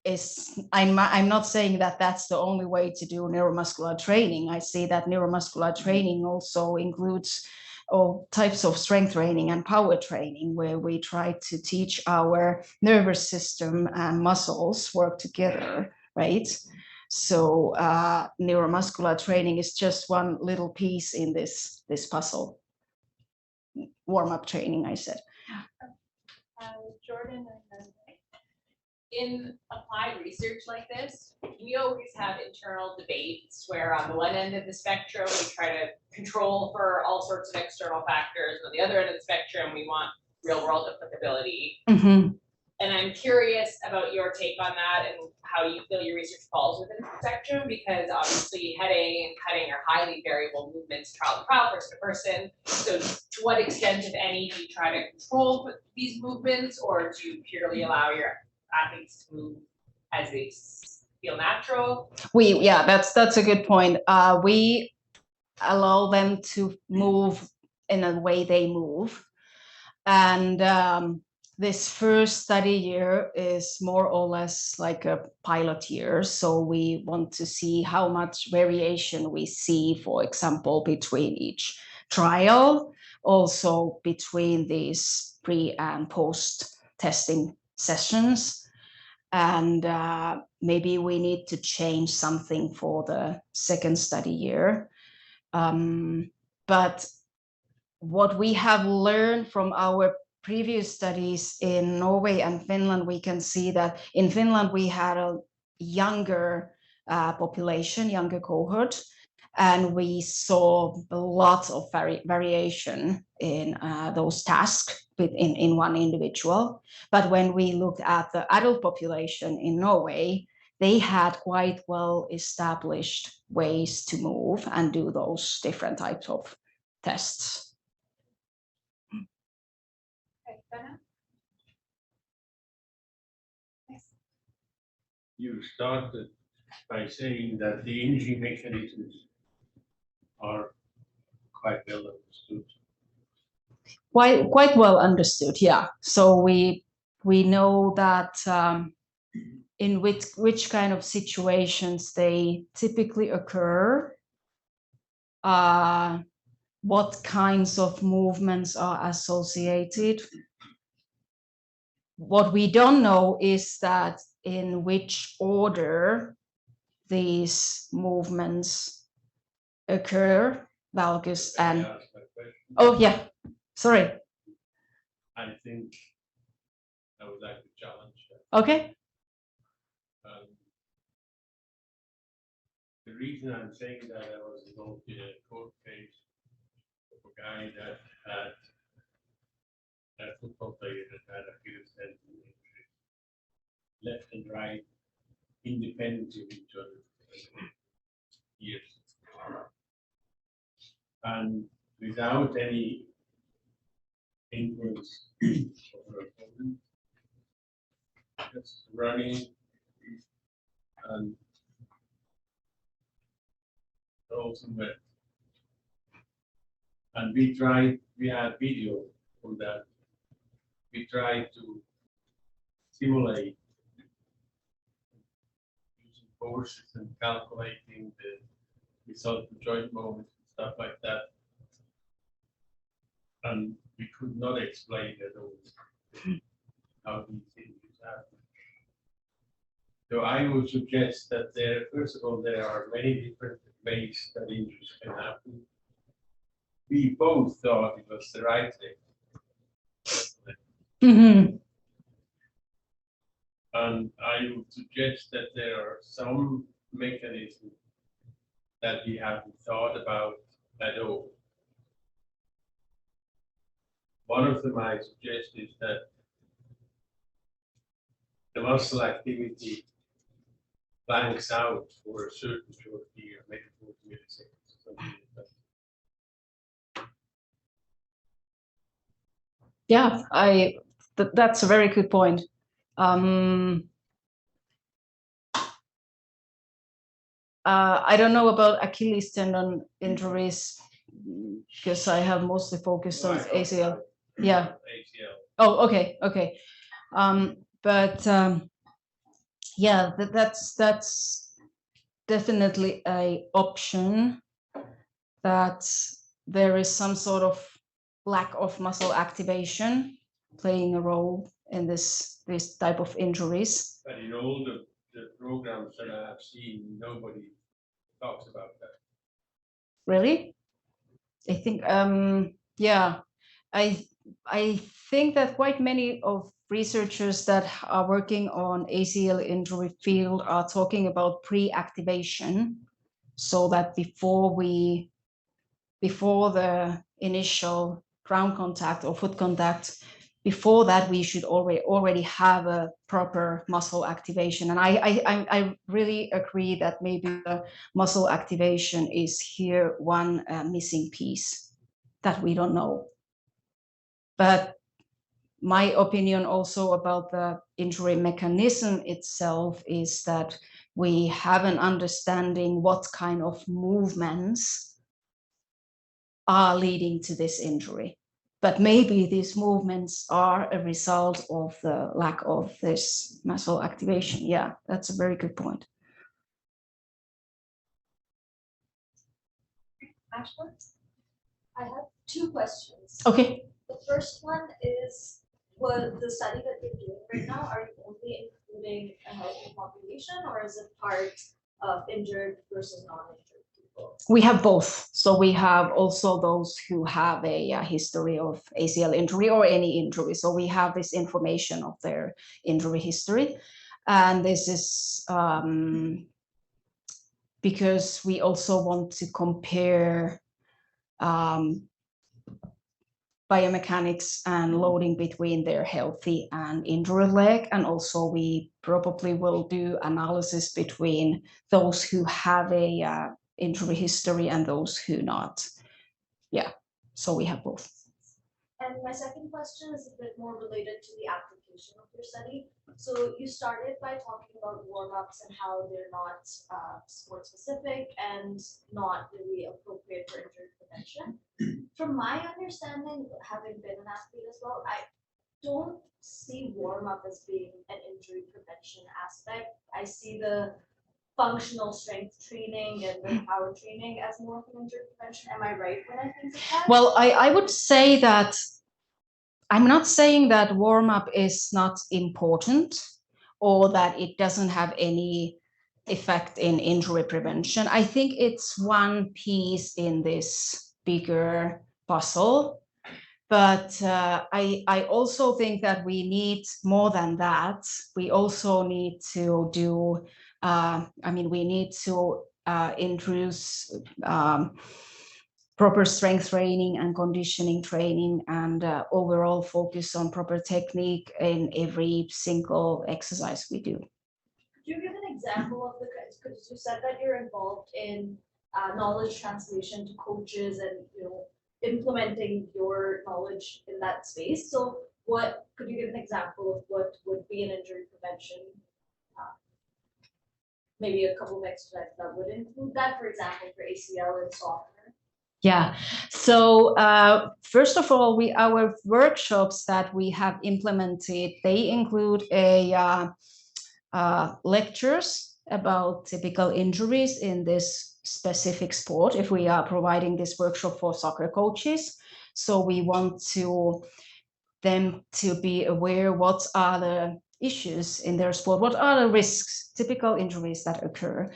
is, I'm not saying that that's the only way to do neuromuscular training. I say that neuromuscular training also includes all types of strength training and power training, where we try to teach our nervous system and muscles work together, right? So neuromuscular training is just one little piece in this puzzle. Warm-up training, I said.
Jordan and
in applied research like this, we always have internal debates where on the one end of the spectrum, we try to control for all sorts of external factors. On the other end of the spectrum, we want real world applicability.
Mm-hmm.
And I'm curious about your take on that and how you feel your research falls within the spectrum, because obviously heading and cutting are highly variable movements, trial to trial, person to person. So to what extent, if any, do you try to control these movements, or do you purely allow your athletes to move as they feel natural?
Yeah, that's a good point. We allow them to move in a way they move, and this first study year is more or less like a pilot year. So we want to see how much variation we see, for example, between each trial, also between these pre and post testing sessions. And maybe we need to change something for the second study year. But what we have learned from our previous studies in Norway and Finland, we can see that in Finland we had a younger population, younger cohort, and we saw a lot of variation in those tasks in one individual. But when we looked at the adult population in Norway, they had quite well established ways to move and do those different types of tests.
Okay, Benna?
You started by saying that the injury mechanisms are quite well understood.
Quite well understood, yeah. So we know that in which kind of situations they typically occur, what kinds of movements are associated. What we don't know is that in which order these movements occur, valgus and... Oh, yeah, sorry.
I think I would like to challenge that.
Okay.
The reason I'm saying that, I was involved in a court case of a guy that had a football player that had Achilles tendon injury, left and right, independently of each other for years. And without any influence of her opponent, just running and also wet. And we had video on that. We tried to simulate using forces and calculating the resultant joint moments and stuff like that. And we could not explain at all how these things happen. So I would suggest that first of all, there are many different ways that injuries can happen. We both thought it was the right thing.
Mm-hmm.
And I would suggest that there are some mechanisms that we haven't thought about at all. One of them I suggest is that the muscle activity blanks out for a certain short period, maybe 40 milliseconds, something like that.
Yeah, that's a very good point. I don't know about Achilles tendon injuries because I have mostly focused on ACL. Yeah.
ACL.
Oh, okay, okay. But yeah, that's definitely a option, that there is some sort of lack of muscle activation playing a role in this type of injuries.
But in all the programs that I have seen, nobody talks about that.
Really? I think yeah, I think that quite many of researchers that are working on ACL injury field are talking about pre-activation, so that before the initial ground contact or foot contact, before that we should already have a proper muscle activation. And I really agree that maybe the muscle activation is here one missing piece that we don't know. But my opinion also about the injury mechanism itself is that we have an understanding what kind of movements are leading to this injury. But maybe these movements are a result of the lack of this muscle activation. Yeah, that's a very good point.
Ashwin, I have two questions.
Okay.
The first one is, well, the study that you're doing right now, are you only including a healthy population, or is it part of injured versus non-injured people?
We have both. So we have also those who have a history of ACL injury or any injury. So we have this information of their injury history. And this is because we also want to compare biomechanics and loading between their healthy and injured leg. And also we probably will do analysis between those who have a injury history and those who not. Yeah, so we have both.
And my second question is a bit more related to the application of your study. So you started by talking about warm-ups and how they're not sport specific and not really appropriate for injury prevention. From my understanding, having been an athlete as well, I don't see warm-up as being an injury prevention aspect. I see the functional strength training and the power training as more of an injury prevention. Am I right when I think of that?
Well, I would say that I'm not saying that warm-up is not important or that it doesn't have any effect in injury prevention. I think it's one piece in this bigger puzzle. But I also think that we need more than that. We also need to do, we need to introduce proper strength training and conditioning training and overall focus on proper technique in every single exercise we do.
Could you give an example of because you said that you're involved in knowledge translation to coaches and implementing your knowledge in that space. So what could you give an example of what would be an injury prevention? Maybe a couple of exercises that would include that, for example, for ACL and soccer.
Yeah, so first of all, our workshops that we have implemented, they include lectures about typical injuries in this specific sport if we are providing this workshop for soccer coaches. So we want them to be aware what are the issues in their sport, what are the risks, typical injuries that occur.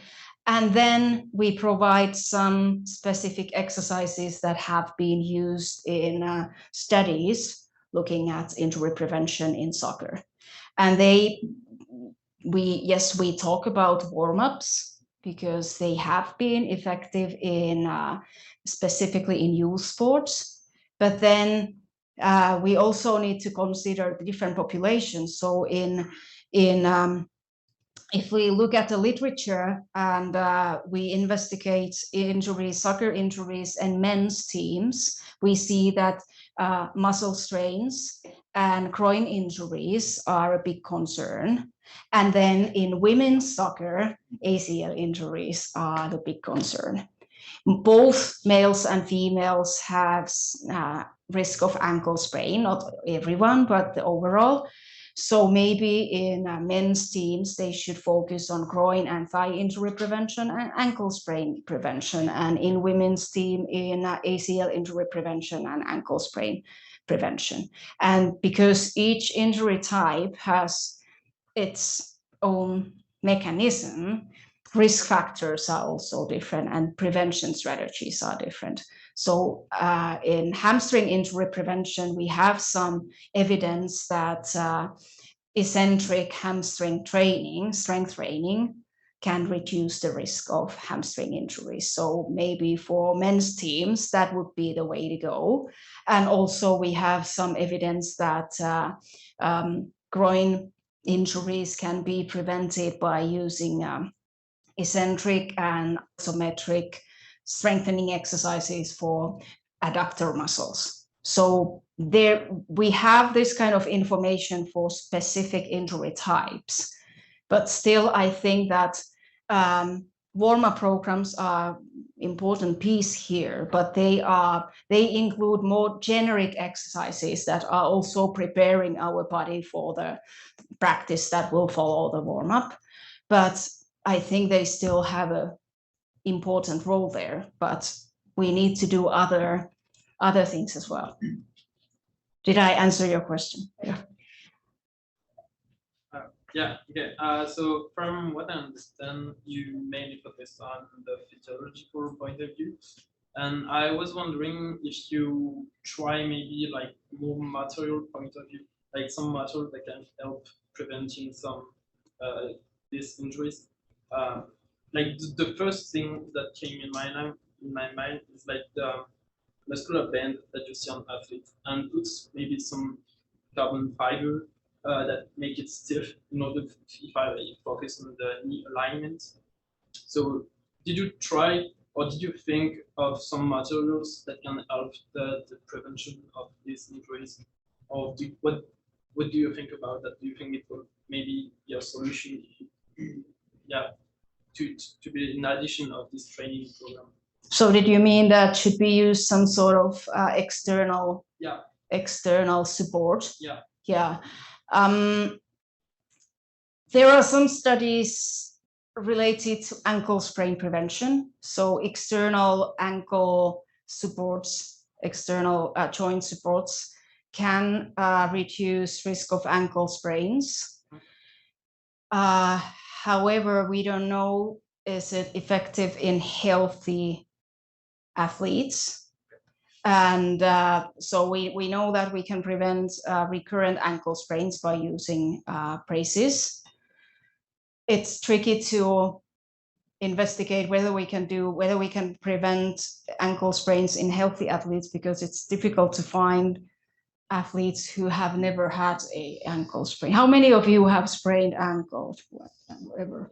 And then we provide some specific exercises that have been used in studies looking at injury prevention in soccer. And we talk about warm-ups because they have been effective in specifically in youth sports. But then we also need to consider the different populations. So in if we look at the literature and we investigate injuries, soccer injuries and men's teams, we see that muscle strains and groin injuries are a big concern. And then in women's soccer, ACL injuries are the big concern. Both males and females have risk of ankle sprain, not everyone, but the overall. So maybe in men's teams, they should focus on groin and thigh injury prevention and ankle sprain prevention. And in women's team, in ACL injury prevention and ankle sprain prevention. And because each injury type has its own mechanism, risk factors are also different and prevention strategies are different. So in hamstring injury prevention, we have some evidence that eccentric hamstring training, strength training, can reduce the risk of hamstring injuries. So maybe for men's teams, that would be the way to go. And also we have some evidence that groin injuries can be prevented by using eccentric and isometric strengthening exercises for adductor muscles. So there we have this kind of information for specific injury types, but still I think that warm-up programs are important piece here, but they include more generic exercises that are also preparing our body for the practice that will follow the warm-up. But I think they still have an important role there, but we need to do other things as well. Did I answer your question? Yeah.
Yeah, okay. So from what I understand, you mainly focus on the physiological point of view. And I was wondering if you try maybe like more material point of view, like some material that can help preventing some these injuries. Like the first thing that came in my mind is like the muscular band that you see on athletes, and puts maybe some carbon fiber that make it stiff in order to, if I focus on the knee alignment. So did you try or did you think of some materials that can help the prevention of these injuries? Or what do you think about that? Do you think it will maybe be a solution? Yeah, to be in addition of this training program.
So did you mean that should we use some sort of external support?
Yeah.
Yeah. There are some studies related to ankle sprain prevention. So external ankle supports, external joint supports can reduce risk of ankle sprains. However, we don't know, is it effective in healthy athletes? And so we know that we can prevent recurrent ankle sprains by using braces. It's tricky to investigate whether we can prevent ankle sprains in healthy athletes, because it's difficult to find athletes who have never had an ankle sprain. How many of you have sprained ankles? Whatever.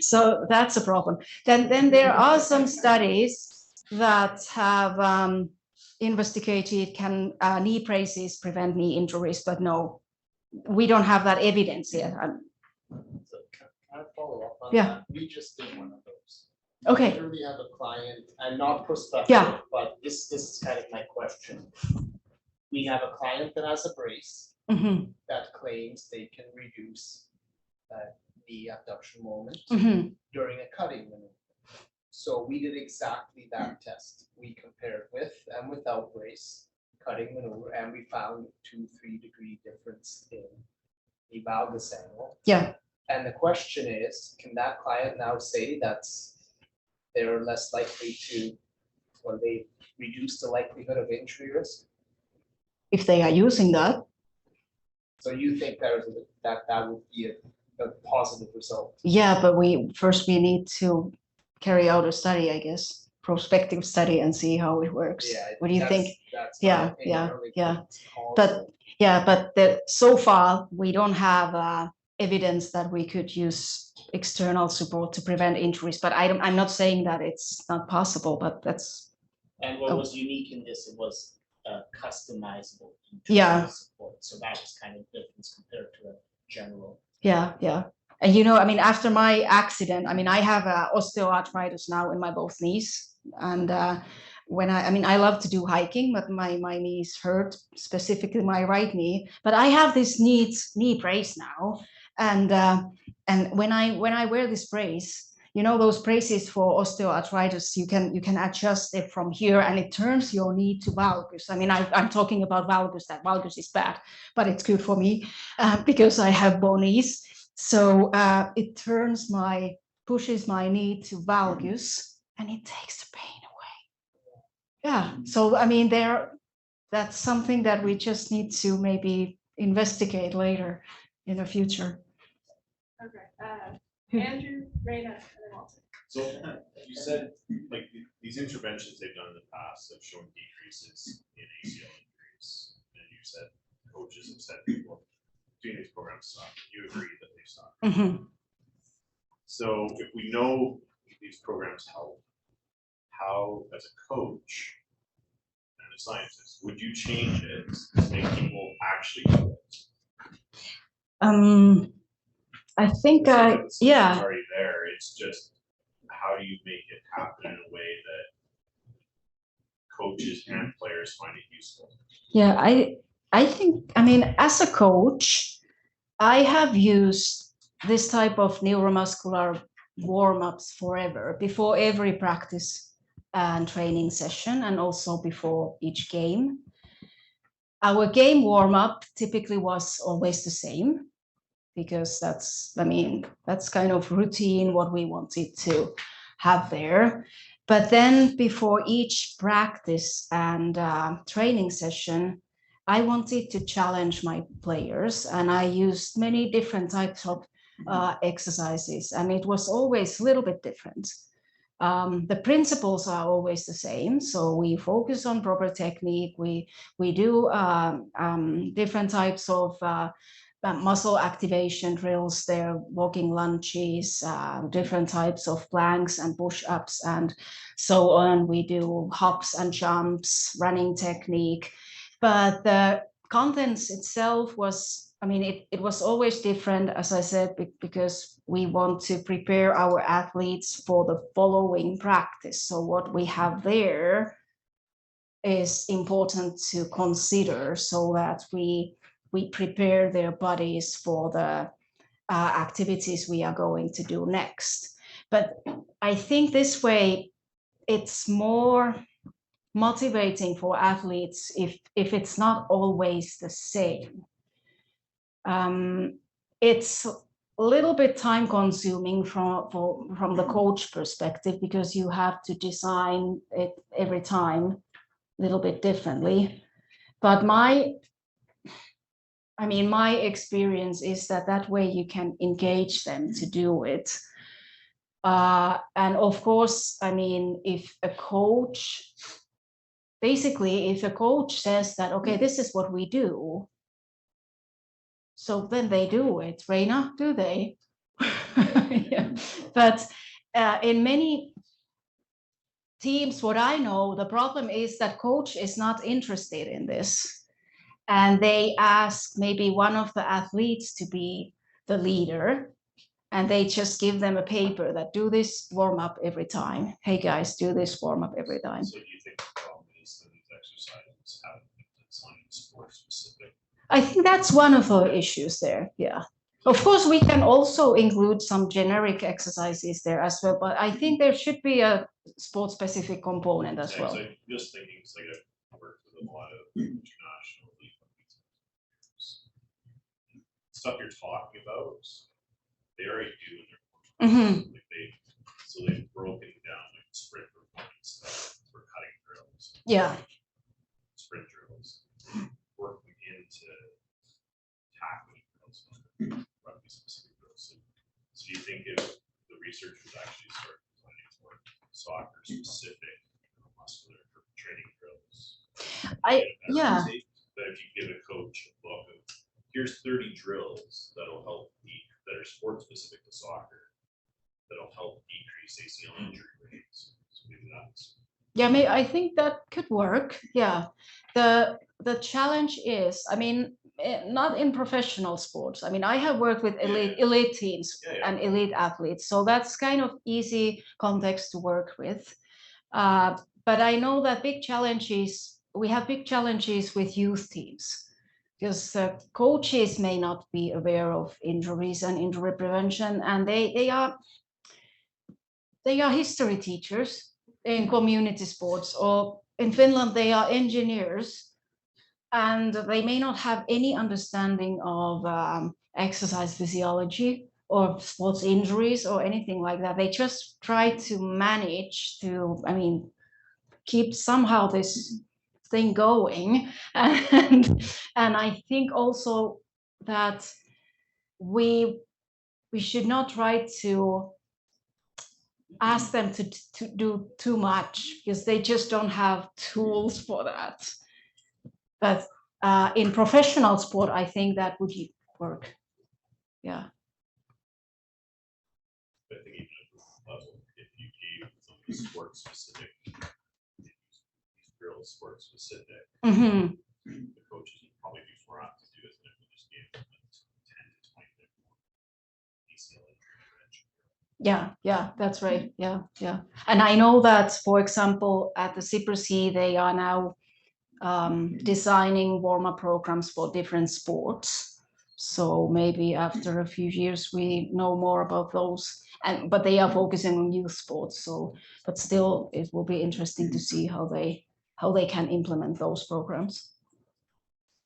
So that's a problem. Then there are some studies that have investigated can knee braces prevent knee injuries, but no, we don't have that evidence yet.
So can I follow up on
Yeah.
that? We just did one of those.
Okay.
Here we have a client, and not prospective,
Yeah.
but this is kind of my question. We have a client that has a brace
Mhm,
that claims they can reduce the abduction moment
mhm.
during a cutting maneuver. So we did exactly that test. We compared with and without brace cutting maneuver, and we found 2-3 degree difference in the valgus angle.
Yeah.
And the question is, can that client now say that they're less likely to, or they reduce the likelihood of injury risk?
If they are using that.
So you think that would be a positive result?
Yeah, but we need to carry out a study, I guess. prospective study and see how it works.
Yeah.
What do you think?
That's
Yeah,
my opinion,
yeah,
early
yeah.
calls
But
and-
yeah, but so far we don't have evidence that we could use external support to prevent injuries. But I'm not saying that it's not possible, but that's
And what
Oh.
was unique in this, it was customizable
Yeah.
support, so that was kind of different compared to a general.
yeah. And I mean, after my accident, I mean, I have osteoarthritis now in my both knees, and when I love to do hiking, but my knees hurt, specifically my right knee. But I have this knee brace now, and when I wear this brace, those braces for osteoarthritis, you can adjust it from here, and it turns your knee to valgus. I mean, I'm talking about valgus. That valgus is bad, but it's good for me because I have bone knees. So it pushes my knee to valgus, and it takes the pain away. Yeah. So I mean, that's something that we just need to maybe investigate later in the future.
Okay. Andrew, Raina, and then Walter.
So you said like these interventions they've done in the past have shown decreases in ACL injuries, and you said coaches have said people doing these programs suck. You agree that they suck.
Mm-hmm.
So if we know these programs help, how as a coach and a scientist would you change it to make people actually do it?
I think
It's
yeah.
already there. It's just how do you make it happen in a way that coaches and players find it useful?
Yeah, I think, I mean, as a coach, I have used this type of neuromuscular warm-ups forever, before every practice and training session, and also before each game. Our game warm-up typically was always the same, because that's kind of routine, what we wanted to have there. But then before each practice and training session, I wanted to challenge my players, and I used many different types of exercises, and it was always a little bit different. The principles are always the same. So we focus on proper technique. We do different types of muscle activation drills. There, walking lunges, different types of planks and push-ups, and so on. We do hops and jumps, running technique. But the contents itself was, I mean, it was always different, as I said, because we want to prepare our athletes for the following practice. So what we have there is important to consider, so that we prepare their bodies for the activities we are going to do next. But I think this way it's more motivating for athletes if it's not always the same. It's a little bit time consuming from the coach perspective, because you have to design it every time a little bit differently. But my experience is that way you can engage them to do it. And of course, I mean, if a coach says that, okay, this is what we do, so then they do it. Raina, do they? Yeah. But in many teams, what I know, the problem is that coach is not interested in this. And they ask maybe one of the athletes to be the leader, and they just give them a paper that do this warm up every time. Hey guys, do this warm up every time.
So do you think the problem is that these exercises haven't been designed sport specific?
I think that's one of the issues there. Yeah. Of course, we can also include some generic exercises there as well, but I think there should be a sport-specific component as well.
So I'm just thinking, it's like I work with a lot of international league stuff you're talking about. They already do in their
Mm-hmm.
so they've broken down like sprint performance stuff for cutting drills.
Yeah.
Sprint drills, working into tackling drills, rugby specific drills. So do you think if the researchers actually start designing more soccer specific muscular training drills.
Yeah.
That if you give a coach a book of, here's 30 drills that'll help that are sport specific to soccer, that'll help decrease ACL injury rates. So maybe that's.
Yeah, I think that could work. Yeah. The challenge is, I mean, not in professional sports. I mean, I have worked with elite teams and elite athletes, so that's kind of easy context to work with. But I know that we have big challenges with youth teams, because coaches may not be aware of injuries and injury prevention, and they are history teachers in community sports, or in Finland they are engineers, and they may not have any understanding of exercise physiology or sports injuries or anything like that. They just try to manage to, I mean, keep somehow this thing going. And I think also that we should not try to ask them to do too much, because they just don't have tools for that. But in professional sport, I think that would work. Yeah.
I think even at this level, if you gave somebody sport specific, these drills sport specific, the coaches would probably be more apt to do it than if we just gave them 10 to 20 minutes ACL injury prevention.
Yeah, that's right. Yeah. And I know that, for example, at the CPRC, they are now designing warm-up programs for different sports. So maybe after a few years we know more about those. But they are focusing on youth sports. So, but still, it will be interesting to see how they can implement those programs.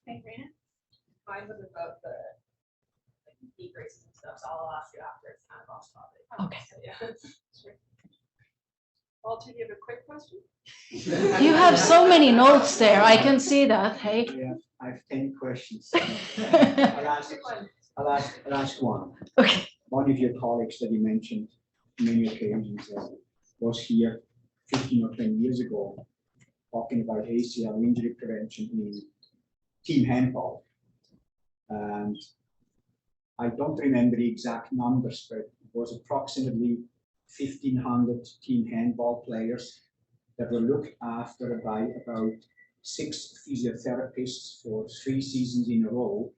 Thank you. Mine was about the decreases and stuff, so I'll ask you after it's kind of off topic.
Okay.
So, yeah. Sure. Walter, do you have a quick question?
You have so many notes there. I can see that. Hey.
Yeah, I have 10 questions. I'll ask one.
Okay.
One of your colleagues that you mentioned many occasions was here 15 or 20 years ago talking about ACL injury prevention in team handball. And I don't remember the exact numbers, but it was approximately 1,500 team handball players that were looked after by about 6 physiotherapists for 3 seasons in a row.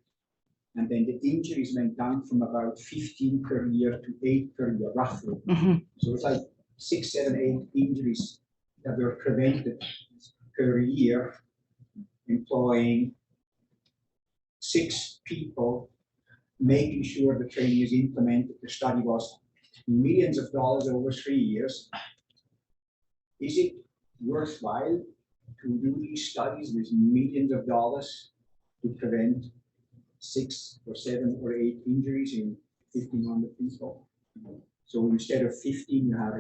And then the injuries went down from about 15 per year to 8 per year, roughly. So it's like 6, 7, 8 injuries that were prevented per year, employing 6 people, making sure the training is implemented. The study was millions of dollars over 3 years. Is it worthwhile to do these studies with millions of dollars to prevent 6 or 7 or 8 injuries in 1,500 people? So instead of 15, you have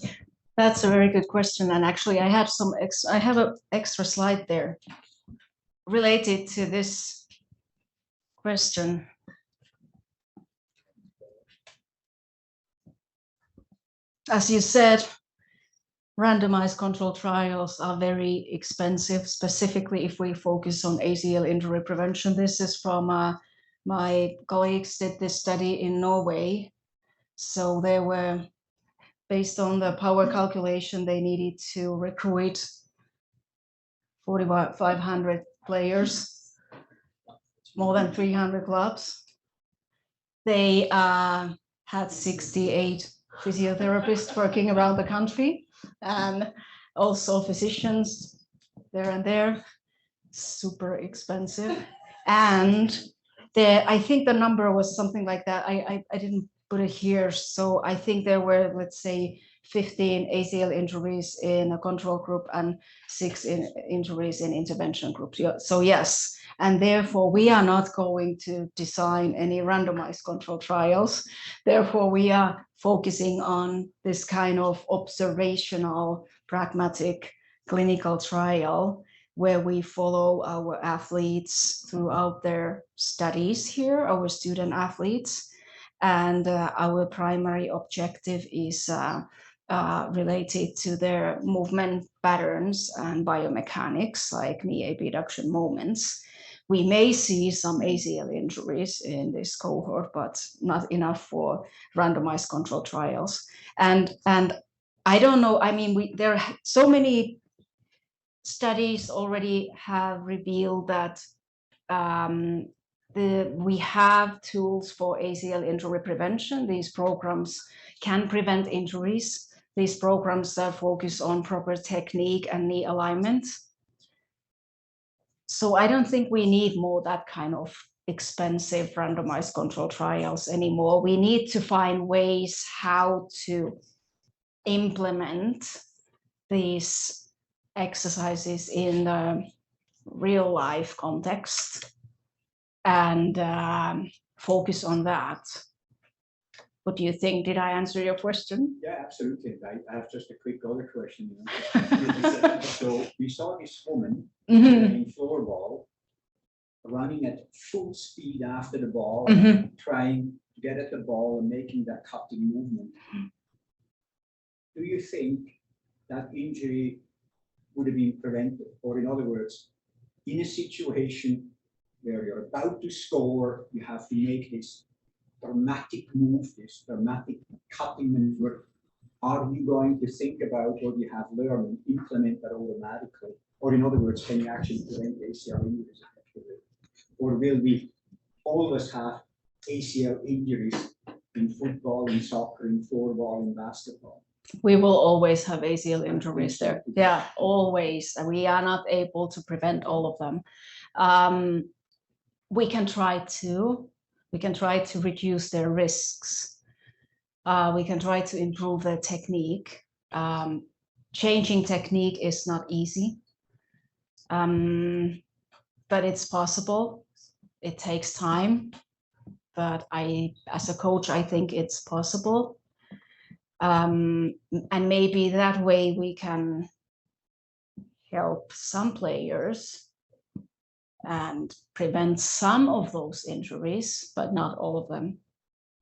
8.
That's a very good question. And actually, I have an extra slide there related to this question. As you said, randomized control trials are very expensive, specifically if we focus on ACL injury prevention. This is from my colleagues did this study in Norway. So they were, based on the power calculation, they needed to recruit 4,500 players, more than 300 clubs. They had 68 physiotherapists working around the country, and also physicians there and there. Super expensive. And I think the number was something like that. I didn't put it here. So I think there were, let's say, 15 ACL injuries in a control group and 6 injuries in intervention groups. So yes, and therefore we are not going to design any randomized control trials. Therefore, we are focusing on this kind of observational, pragmatic clinical trial where we follow our athletes throughout their studies here, our student athletes. And our primary objective is related to their movement patterns and biomechanics, like knee abduction moments. We may see some ACL injuries in this cohort, but not enough for randomized control trials. And I don't know, I mean, there are so many studies already have revealed that we have tools for ACL injury prevention. These programs can prevent injuries. These programs focus on proper technique and knee alignment. So I don't think we need more that kind of expensive randomized control trials anymore. We need to find ways how to implement these exercises in the real life context and focus on that. What do you think? Did I answer your question?
Yeah, absolutely. I have just a quick other question. So we saw this woman playing floorball, running at full speed after the ball, trying to get at the ball and making that cutting movement. Do you think that injury would have been prevented? Or in other words, in a situation where you're about to score, you have to make this dramatic move, this dramatic cutting maneuver. Are you going to think about what you have learned and implement that automatically? Or in other words, can you actually prevent ACL injuries effectively? Or will we always have ACL injuries in football, in soccer, in floorball, in basketball?
We will always have ACL injuries there. Yeah, always. We are not able to prevent all of them. We can try to reduce their risks. We can try to improve their technique. Changing technique is not easy, but it's possible. It takes time, but as a coach, I think it's possible. And maybe that way we can help some players and prevent some of those injuries, but not all of them.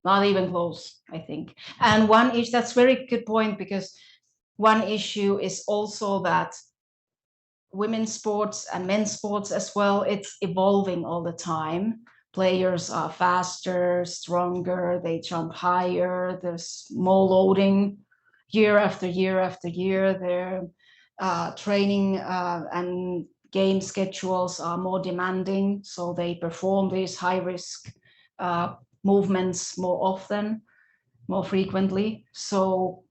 Not even close, I think. And one issue, that's a very good point, because one issue is also that women's sports and men's sports as well, it's evolving all the time. Players are faster, stronger, they jump higher, there's more loading year after year after year. Their training and game schedules are more demanding, so they perform these high-risk movements more often, more frequently. So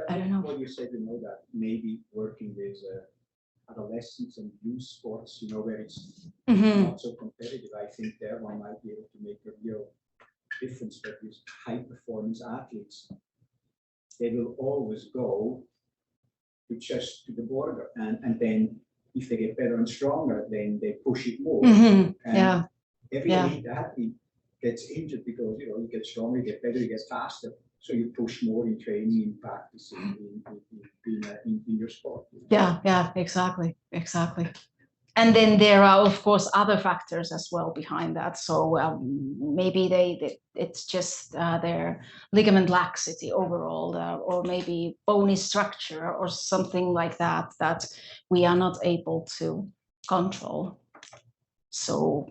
I don't know.
What you said, that maybe working with adolescents and youth sports, where it's not so competitive, I think there one might be able to make a real difference. But with high-performance athletes, they will always go to the border, and then if they get better and stronger, then they push it more. And every elite athlete gets injured because you get stronger, you get better, you get faster. So you push more in training, in practice, in your sport.
Yeah, exactly. And then there are, of course, other factors as well behind that. So maybe it's just their ligament laxity overall, or maybe bony structure or something like that we are not able to control. So,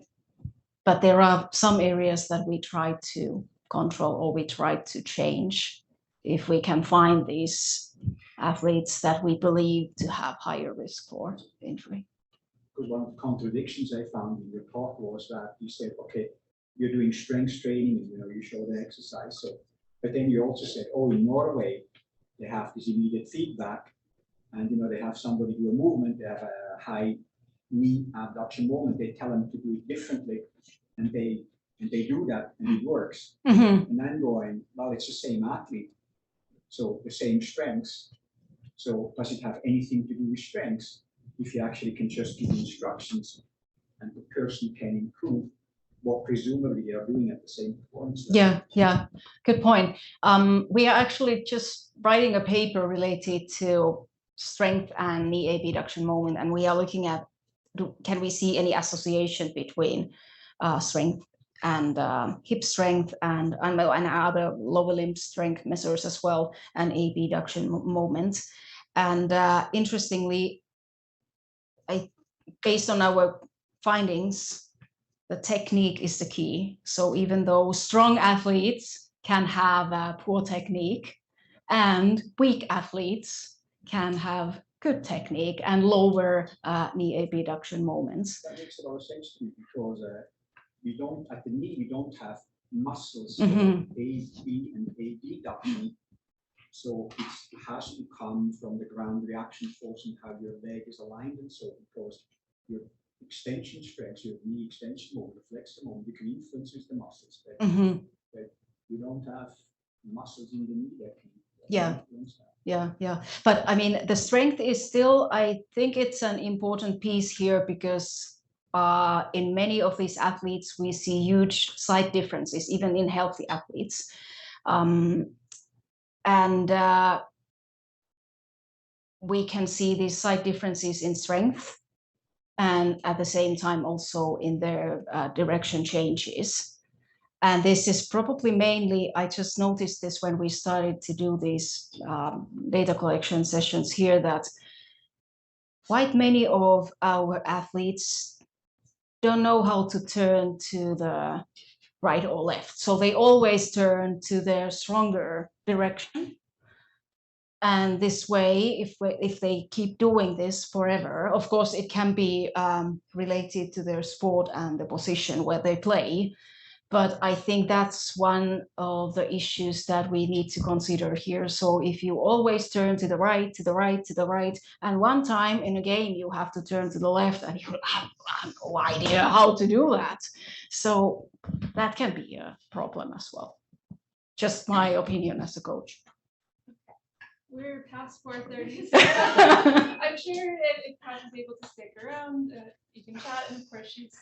but there are some areas that we try to control, or we try to change if we can find these athletes that we believe to have higher risk for injury.
Because one of the contradictions I found in your talk was that you said, okay, you're doing strength training, you show the exercise. So, but then you also said, oh, in Norway, they have this immediate feedback, and they have somebody do a movement, they have a high knee abduction moment, they tell them to do it differently, and they do that, and it works. And I'm going, well, it's the same athlete, so the same strengths. So does it have anything to do with strengths if you actually can just give instructions and the person can improve what presumably they are doing at the same performance level?
Yeah, good point. We are actually just writing a paper related to strength and knee abduction moment, and we are looking at can we see any association between strength and hip strength and other lower limb strength measures as well, and abduction movements. And interestingly, based on our findings, the technique is the key. So even though strong athletes can have poor technique, and weak athletes can have good technique and lower knee abduction moments.
That makes a lot of sense to me, because we don't, at the knee, we don't have muscles for AB and abduction. So it has to come from the ground reaction force and how your leg is aligned and so, because your extension strength, your knee extension moment, the flexor moment, you can influence with the muscles, but you don't have muscles in the knee that can influence that.
Yeah. But I mean, the strength is still, I think it's an important piece here, because in many of these athletes, we see huge side differences, even in healthy athletes. And we can see these side differences in strength, and at the same time also in their direction changes. And this is probably mainly, I just noticed this when we started to do these data collection sessions here, that quite many of our athletes don't know how to turn to the right or left. So they always turn to their stronger direction. And this way, if they keep doing this forever, of course, it can be related to their sport and the position where they play. But I think that's one of the issues that we need to consider here. So if you always turn to the right, to the right, to the right, and one time in a game you have to turn to the left, and you have no idea how to do that. So that can be a problem as well. Just my opinion as a coach.
We're past 4:30, so I'm sure if Kati's able to stick around, you can chat, and of course she's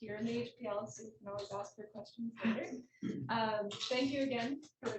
here in the HPL, so you can always ask her questions later. Thank you again for